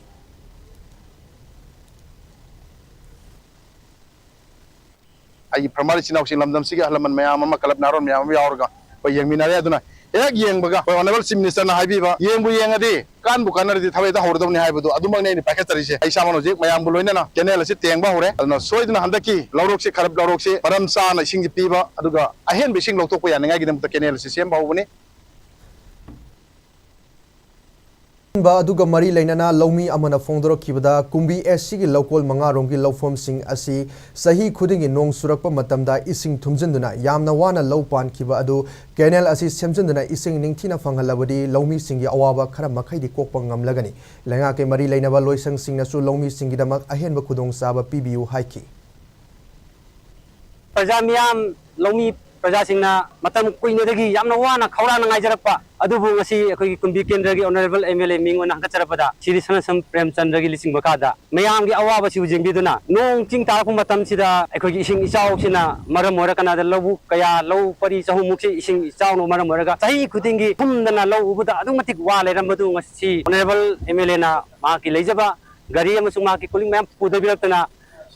आई प्रमाण चिनाउसी लमदम सिगे हलमन मयाम अमा club नारोन मयाम यावरगा बै यंगमिनारे अदुना एक येंबगा बै honourable chief minister ना हाइबीबा येंबु येंगदि कानबु कानरदि थाबैदा हौरदबनि हाइबदु अदुमगनै नि package तरिसे आई सामनो जे मयाम बु लोइना kennel से Temba हौरे अदुना सोइदना हंदकी लौरोक से खरब लौरोक से परम साना सिंग पीबा अदुगा अहेन बिसिंग लौतोक यानंगाय गिदम केनेल से same बावबनि Aduga mari lainana lomi amana fongdoro kibada kumbi SC gi local manga rongi lofom sing asi sahi khudingi nong surakpa matamda ising thumjinduna yamna wana lopan kiba adu canal asi semjinduna ising ningthina fanghalabadi lomi singi awaba khara makhaidi kokpa ngamlagani lenga ke mari lainaba loisang singna su lomi singi damak ahenba khudong saba PBU haiki Prajamiyam lomi प्रजासिंगना मतम कुइनेदगी यामना वाना खौरा नंगाइजरपा अदुबु ngasi अखोगी Kunbi केंद्रगी honourable MLA मिंगोना हंगचरपदा सिरि सनसम प्रेमचंद्रगी लिसिंग बकादा मयामगी अवाबा सिउ जेंबिदुना नोंग चिंग तारपु मतम सिदा अखोगी इसिंग इचाव सिना मरम मोरकनादा लबु कया लौ परि चहु मुक्सी इसिंग इचावनो मरम मोरगा सही खुदिंगी थुमदना लौ उबुदा अदुमतिक वा लेरमदु ngasi ऑनरेबल एमएलए ना माकी लेजबा गरी अमसु माकी कुलिंग मैम पुदबिरतना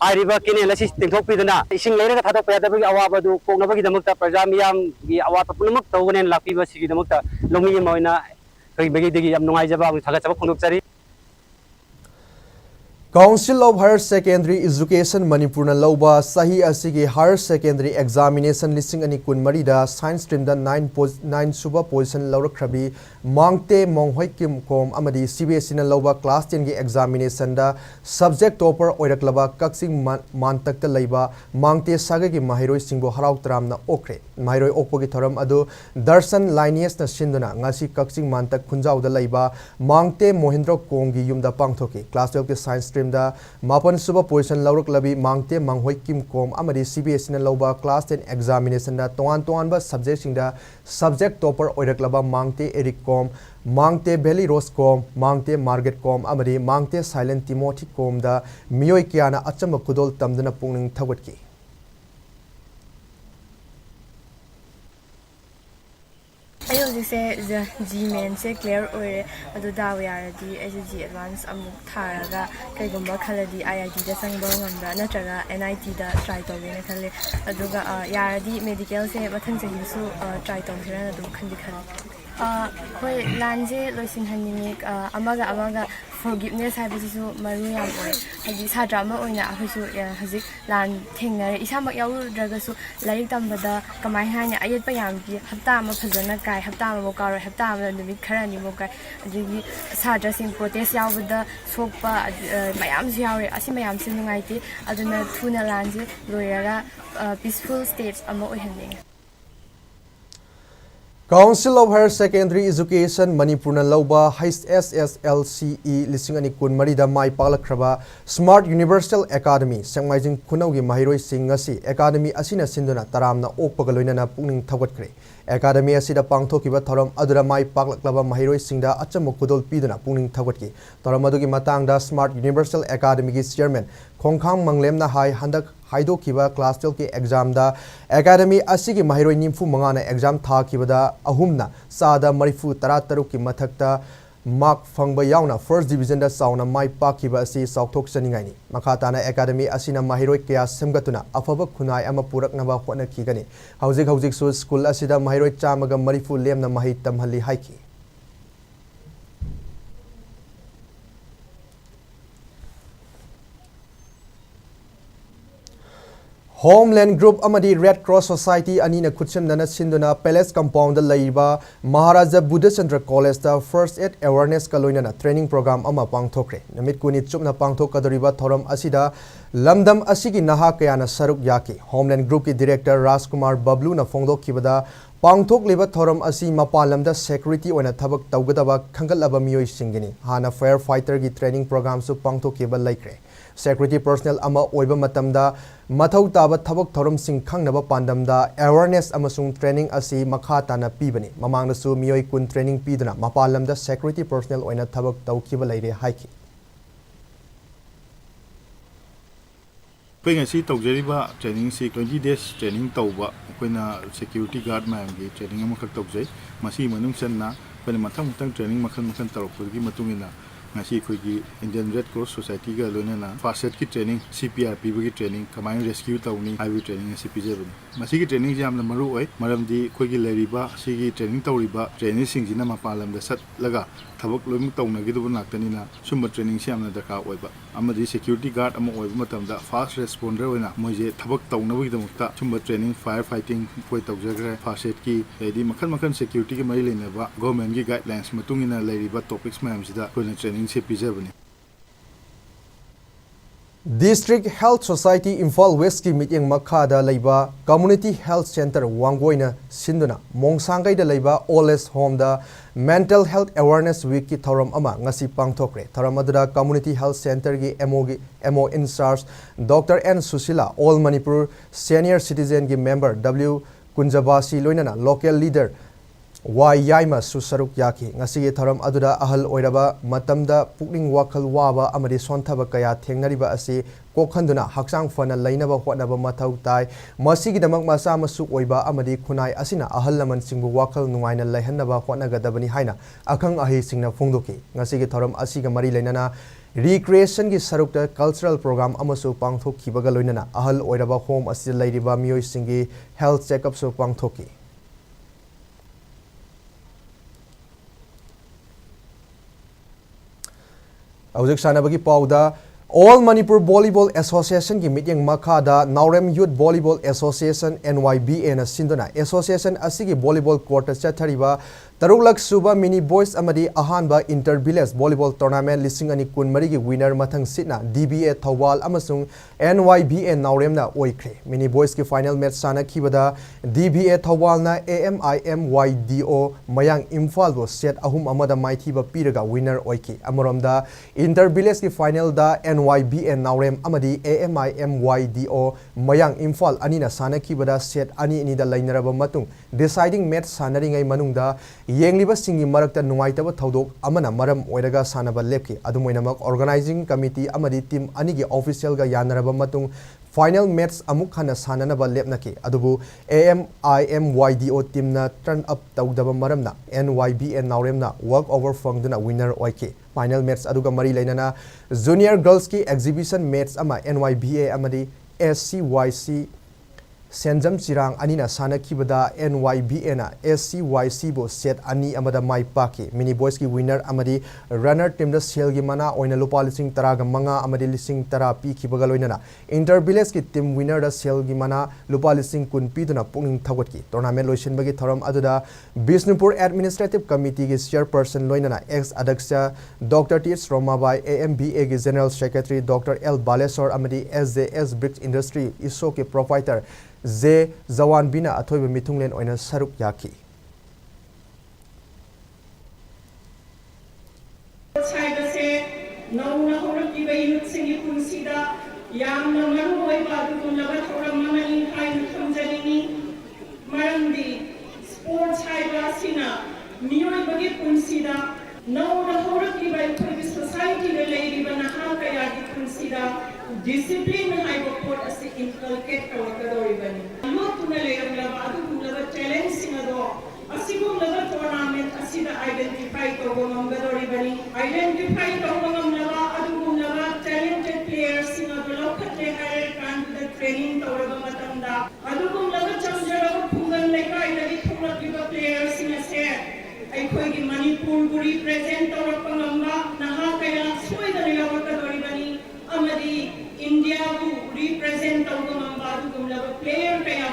आरिबा केनेल असि तेंथोकपिदना इसिंग लेरगा थादोकपा यादबगी अवाबदु कोंगबगी दमकता प्रजा मियाम गी अवाता पुनमक तौगनेन लापिबा सिगी दमकता लोमी मोइना कई बगीदगी याम नुंगाइजबा थागचबा खुंदोकचरी Council of Higher Secondary Education Manipur na lauba sahi asigi higher secondary examination listing ani kun marida science stream da 9 suba position laurakhrabi mangte monghoi kim kom amadi CBSE na lauba class 10 gi examination da subject topper oiraklaba kaksing mantak ta leiba mangte saga gi mahiroi singbo harau tram na okre mahiroi okpo gi thoram adu darshan lineage na sinduna ngasi kaksing mantak khunjau da leiba mangte mohindra kong gi yumda pangthoki class 12 gi science stream da mapan suba position lauruk labi mangte manghoi kim kom amadi CBSE na lauba class 10 examination da toan ba subject sing da subject topper oiraklaba mangte Eric kom mangte Belly Rose kom mangte Margaret kom amadi mangte Silent Timothy kom da miyoi kiana achama kudol tamdana pungning thawatki ayo jise G main se clear ore adu daw yaradi G advance amuk tharaga kaigumba khaladi IIT da sangba ngamra natraga NIT da try tawena khalle aduga yaradi medical se mathang chahi su try tawsirana adu khandi ꯑꯩꯈꯣꯏ ꯂꯥꯟꯁꯦ ꯂꯣꯏꯁꯤꯟꯍꯟꯅꯤꯡꯉꯤ ꯑꯃꯒ forgiveness ꯍꯥꯏꯕꯁꯤꯁꯨ ꯃꯔꯨ ꯌꯥꯝ ꯑꯣꯏ ꯍꯥꯏꯗꯤ ꯁꯥꯇ꯭ꯔ ꯑꯃ ꯑꯣꯏꯅ ꯑꯩꯈꯣꯏꯁꯨ ꯍꯧꯖꯤꯛ ꯂꯥꯟ ꯊꯦꯡꯅꯔꯦ ꯏꯁꯥꯃꯛ ꯌꯥꯎꯔꯨꯗ꯭ꯔꯒꯁꯨ ꯂꯥꯏꯔꯤꯛ ꯇꯝꯕꯗ ꯀꯃꯥꯏꯅ ꯍꯥꯏꯅꯤ ꯑꯌꯦꯠꯄ ꯌꯥꯝ ꯄꯤ ꯍꯞꯇꯥ ꯑꯃ ꯐꯖꯅ ꯀꯥꯏ ꯍꯞꯇꯥ ꯑꯃꯐꯥꯎ ꯀꯥꯎꯔꯣꯏ ꯍꯞꯇꯥ ꯑꯃꯗ ꯅꯨꯃꯤꯠ ꯈꯔꯅꯤꯐꯥꯎ ꯀꯥꯏ ꯑꯗꯒꯤ ꯁꯥꯇ꯭ꯔꯁꯤꯡ ꯄ꯭ꯔꯣꯇꯦꯁ ꯌꯥꯎꯕꯗ ꯁꯣꯛꯄ ꯃꯌꯥꯝꯁꯨ ꯌꯥꯎꯔꯦ ꯑꯁꯤ ꯃꯌꯥꯝꯁꯦ ꯅꯨꯡꯉꯥꯏꯇꯦ ꯑꯗꯨꯅ ꯊꯨꯅ ꯂꯥꯟꯁꯦ ꯂꯣꯏꯔꯒ ꯄꯤꯁꯐꯨꯜ ꯁ꯭ꯇꯦꯠ ꯑꯃ ꯑꯣꯏꯍꯟꯅꯤꯡꯉꯤ Council of Higher Secondary Education Manipur Lauba HSSLCE lising ani kun marida mai palakraba Smart Universal Academy Sangmaijing Kunaugi Mahiroi Singasi Academy asina sinduna taramna okpagaloinana pungning thawatkhre Academy asida pangthokiba thoram adura mai paklaklaba Mahiroi Singda achamo kudol piduna pungning thawatki thoram adugi matangda Smart Universal Academy gi chairman Khongkhang Manglemna hai handak Haido Kiba Class 12 ki exam da Academy asigi mahiroi nimfu mangana exam tha kibada ahumna sada marifu tarataruk ki mathakta mark fangba yauna first division da sauna mai pa kiba asi saukthok saningai ni makhatana Academy asina mahiroi kya semgatuna afaba khunai ama puraknaba hotna khigani hauzik su school asida mahiroi chamaga marifu lemna mahi tamhali haiki Homeland Group amadi Red Cross Society anina khutsemnana sinduna Palace Compound da laiba Maharaja Buddhachandra College da First Aid Awareness kaloinana training program ama pangthokre namit kuni chupna pangthokadoriba thoram asida lamdam asigi naha kayana saruk yaki Homeland Group ki director Rajkumar Bablu na phongdokkibada pangthok leba thoram asi mapalamda security oina thabak tawgadaba khangalaba miyoi singini hana firefighter gi training program su pangthokiba laikre Security personnel ama oiba matamda mathau taba thabak thoram sing khangnaba pandamda awareness amasung training asi makha tana pibani mamangna su miyoi kun training piduna mapalamda security personnel oina thabak tawkiba laire haiki Peng asi tawjariba training si 20 days training tawba koina security guard ma gi training ama khak tawjai masi manung sanna koina mathang training makhan tawpurgi matungina ngasi khoigi Indian Red Cross Society ga loinana first aid ki training CPR PB ki training kamai rescue tawni IV training asi pijebani masi ki training jamna maru oi maramdi khoigi leriba sigi training tawriba training singjina mapalam da sat laga thabak loim tawna gi dubun laktanina sumba training siamna daka oiba amadi security guard ama oiba matamda fast responder oina moje thabak tawna bi damukta sumba training fire fighting poi tawjagre first aid ki ledi makhan security ki mari leinaba government gi guidelines matungina leriba topics mayam sida koina training District Health Society Imphal West ki meeting makhada laiba Community Health Center Wanggoina sinduna Mongsangai da laiba Oles Home da Mental Health Awareness Week ki thoram ama ngasi pangthokre thoram adura Community Health Center gi MO in charge Dr. N Susila All Manipur Senior Citizen gi member W Kunjabasi loinana local leader Wai Yaima Susaruk Yaki ngasi thoram aduda ahal oiraba matamda pukning wakal waba amadi sonthaba kaya thengnariba asi kokhanduna haksang fana lainaba hotnaba mathau tai masigi damak masa masu oiba amadi khunai asina ahal laman singbu wakal nuaina laihanaba hotnagadabani haina akhang ahi singna phongdoki ngasi thoram asiga mari lainana recreation gi sarukta cultural program amasu pangthok khibaga loinana ahal oiraba home asi lairiba miyoi singi health checkup su pangthoki Aujak sanabagi pauda All Manipur Volleyball Association ki meeting makhada Naurem Youth Volleyball Association NYBA na sinduna association asigi volleyball court chathariba Tarulak Suba Mini Boys amadi ahanba Inter Village Volleyball Tournament lising ani kun mari gi winner mathang sitna DBA Thawal amasung NYBA Naurem na oikre Mini Boys ki final match sana khibada DBA Thawal na AMIMYDO Mayang Imphal bo set ahum amada maithiba piraga winner oiki amoromda Inter Village ki final da NYBA Naurem amadi AMIMYDO Mayang Imphal anina sana khibada set ani da lainaraba matung deciding match sanaringai manungda yengliba singi marakta nuaitaba thodok amana maram oiraga sanaba lepki adumoinamak organizing committee amadi team anigi official ga yanaraba matung final match amuk hana sananaba lepnaki adubu AMIMYDO team na turn up tawdaba maramna NYBA Nauremna walk over fangduna winner oiki final match aduga mari lainana junior girls ki exhibition match ama NYBA amadi SCYC Senjam Chirang Anina Sana Kibada NYBA na SCYC bo set ani amada mai paki mini boys ki winner amadi runner team da sel gi mana oina lupa lising taraga manga amadi lising tara pi ki bagaloina na inter village ki team winner da sel gi mana lupa lising kun pi duna punging thawat ki tournament loisin bagi thoram aduda Bisnupur administrative committee ki chairperson loina na ex adhaksha Dr. T.S. Romabai AMBA ki general secretary Dr. L. Balesor amadi SJS Bricks Industry iso ke proprietor Ze Zawan Bina Athoiba Mitunglen oina saruk yaki. Discipline hai bapot ase inculcate kawakadori bani. Not to nalayam lava adu lava challenge singado. Asigum lava tournament asida identify kawamgadori bani. Identify kawam lava adu lava talented players singado lokate hire kan the training tawaba matanda. Adu lava chamjara pungan lekai lagi thura kiba players singase. Ai koi ki Manipur ko represent tawapangamba naha kaya soy da kawakadori bani. Amadi India who represent the player kaya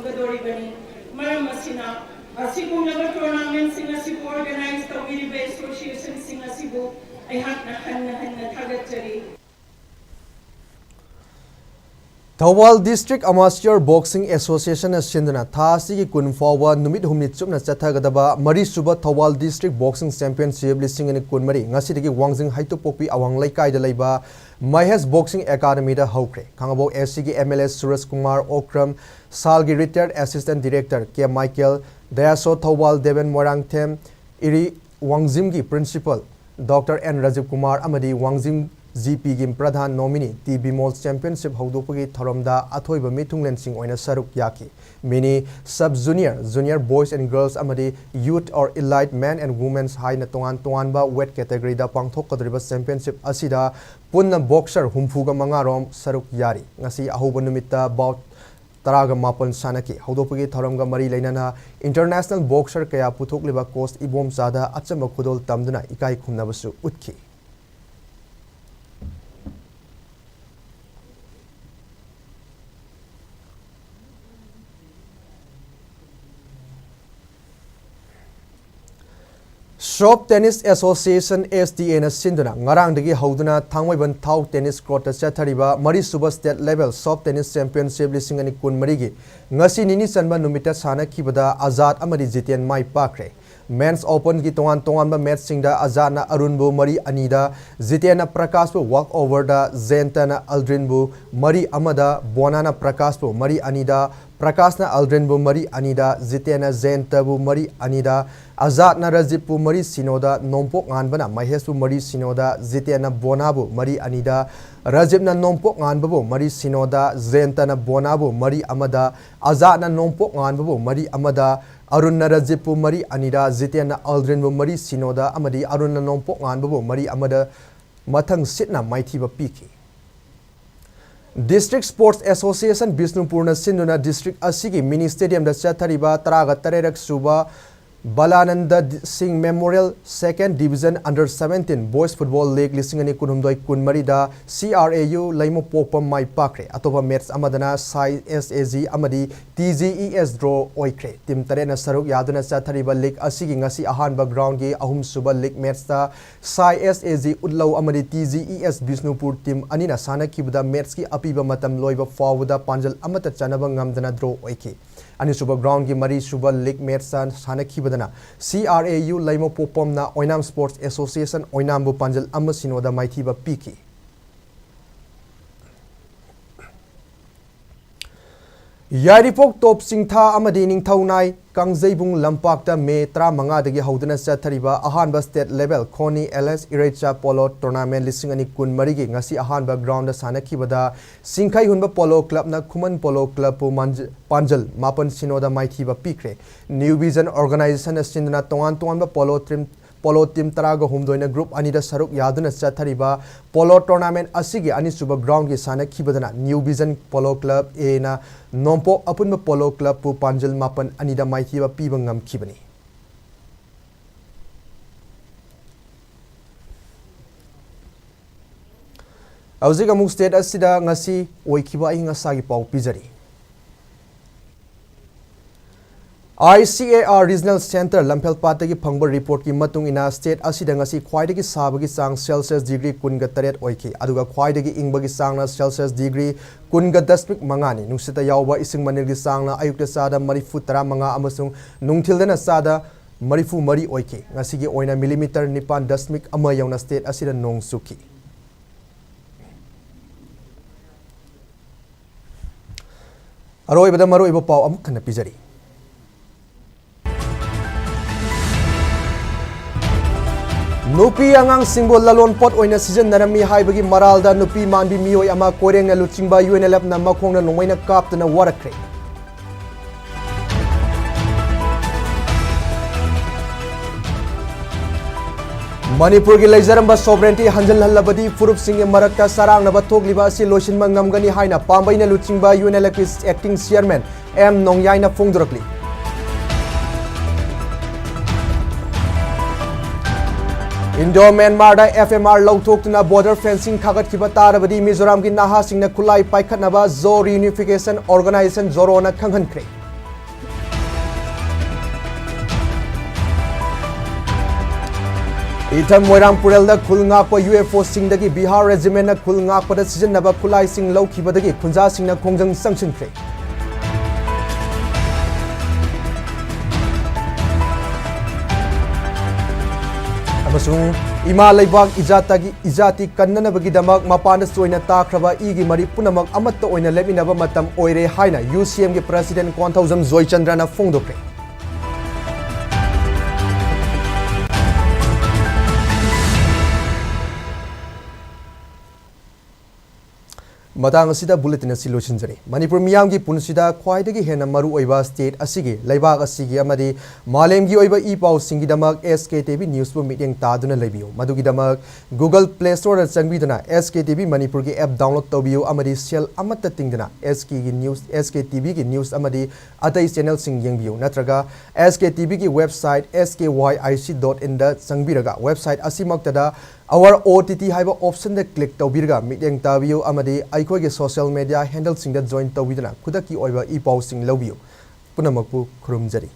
gadori bani maramasina asibu laga tournaments in asibu organized the Wiribe Association sing asibu ay hat na hanna tagatari Thawal District Amateur Boxing Association Sindana Thasi ki kun fawa numit humni chupna chathagadaba mari suba Thawal District Boxing Championship lising ani kun mari ngasi dagi Wangjing Haitu Popi awang laikai da leiba Mahesh Boxing Academy da hokre khangabo SC ki MLS Suresh Kumar Okram Salgi retired assistant director K Michael Dayaso Thawal Deven Morangthem iri Wangjim ki principal Dr N Rajiv Kumar amadi Wangjim GP Gim Pradhan nominee TB Mall Championship Haudopagi Tharamda Athoiba Mitunglen Sing Oina Saruk Yaki Mini Sub Junior Boys and Girls Amadi Youth or Elite Men and Women's High na Tuanba Wet Category da Pangthok Kadriba Championship Asida Punna Boxer Humfuga Mangarom Saruk Yari Ngasi Ahoba Numita Bout Taraga Mapon Sanaki Haudopagi Tharamga Mari Lainana International Boxer Kaya Puthok Liba Coast Ibom Zada Achamba Kudol Tamduna Ikai Kumnabasu Utki Shop Tennis Association STA na sinduna ngarang dagi hauduna thangwaiban thau tennis court ta chathariba mari suba state level Shop Tennis Championship lising ani kun marigi ngasi nini sanba numita sana kibada Azad amadi Jiten mai pakre Men's Open ki tongan ba match singda Azad na Arunbu mari anida Jiten na Prakash bu walk over da Zenta na Aldrin bu mari amada Bona na Prakash bu mari anida Prakash na Aldrin bu mari anida Jiten na Zenta bu mari anida Azad na Rajib bu mari sinoda Nompok nganbana Mahesh bu mari sinoda Jiten na Bona bu mari anida Rajib na Nompok nganba bu mari sinoda Zenta na Bona bu mari amada Azad na Nompok nganba bu mari amada Arun na Rajib bu mari anida Jiten na Aldrin bu mari sinoda amadi Arun na Nompok nganba bu mari amada Mathang sitna maithiba piki District Sports Association Bisnupur na sinduna district asigi mini stadium da chathariba taraga tarerak suba Balananda Singh Memorial 2nd Division Under 17 Boys Football League lisingani kunumdoi kunmari da CRAU Laimo Popam mai pakre atoba match amadana Sai SAG amadi TGES draw oikre tim tarena saruk yaduna chathariba league asigi ngasi ahanba ground gi ahum suba league match da Sai SAG Udlau amadi TGES Bisnupur team anina sana kibda match ki apiba matam loiba fawda panjal amata chanaba ngamdana draw oiki Ani suba ground ki mari suba league match san sana kibadana CRAU Laimo Popom na Oinam Sports Association Oinam bu panjal amma sinoda maithiba piki Yaripok Top Singtha amadi ningthaunai Kangzaibung Lampakta Me 15 dagi haudana chathariba ahanba state level Khoni LS Irecha Polo Tournament lisingani kun marigi ngasi ahanba ground da sanakibada Singkhai hunba Polo Club na Khuman Polo Club pu Panjal Mapan Sinoda maithiba pikre New Vision Organization sindna tongan ba Polo polo team taraga humdoina group anida saruk yaduna chathariba polo tournament asigi anisuba ground gi sana khibadana New Vision Polo Club A na Nompo apunba polo club pu panjal mapan anida maithiba piba ngam khibani Auzik amuk state asida ngasi oikhiba inga sagi pau pizari ICAR Regional Center Lamphel Patagi Phangba report ki matung ina state asida ngasi khwaidagi sabagi sang Celsius degree 19 oiki aduga khwaidagi ingbagi sangna Celsius degree 19 mangani nungsita yawba ising manirgi sangna ayukta sada marifu 15 amasung nungthildana sada marifu mari oiki ngasigi oina millimeter 9 ama yauna state asida nong suki Aroi bada maroi ba pau amuk kana pizari Nupi angang singbol lalon pot oina season narami haibagi maralda nupi manbi mioi ama koreng na luchingba UNLF na makong na nongwaina kaptana warakre Manipur ki leijaramba sovereignty hanjal halabadi furup singh marakta sarang na bathok liba si losin mangamgani haina pambai na luchingba UNLF acting chairman M Nongyai na phongdorakli Indo Myanmar da FMR lauthokna border fencing khagat khiba tarabadi Mizoram ki naha singna khulai paikhatnaba Zo Reunification Organization Zoro na khanghankhre Itham Moirang Purel da khulngakpa UFO singdagi Bihar regiment na khulngakpa da sijanaba khulai sing laukhibadagi khunja singna khongjang sangsinkhre Amasung ima leibak ijati kannanabagi damak mapanda soina takraba igi mari punamak amatta oina leminaba matam oire haina UCM gi president Konthaujam Joychandra na phongdokre Matang asida bulletin asi losinjari Manipur miyam gi punsida khwaidagi hena maru oiba state asigi leibak asigi amadi malem gi oiba ipau singi damak SKTV news bu meeting taduna lebiyo madugi damak Google Play Store da changbidana SKTV Manipur gi app download tobiyo amadi sel amatta tingdana SKTV gi news amadi atai channel sing yengbiyo natraga SKTV gi website skyic.in da changbiraga website asimakta da Our OTT haiba option da click tawbirga meeting tabiyo amadi aikoi ge social media handle sing da join tawbidana khudaki oiba ipau sing lawbiyo punamakpu khurumjari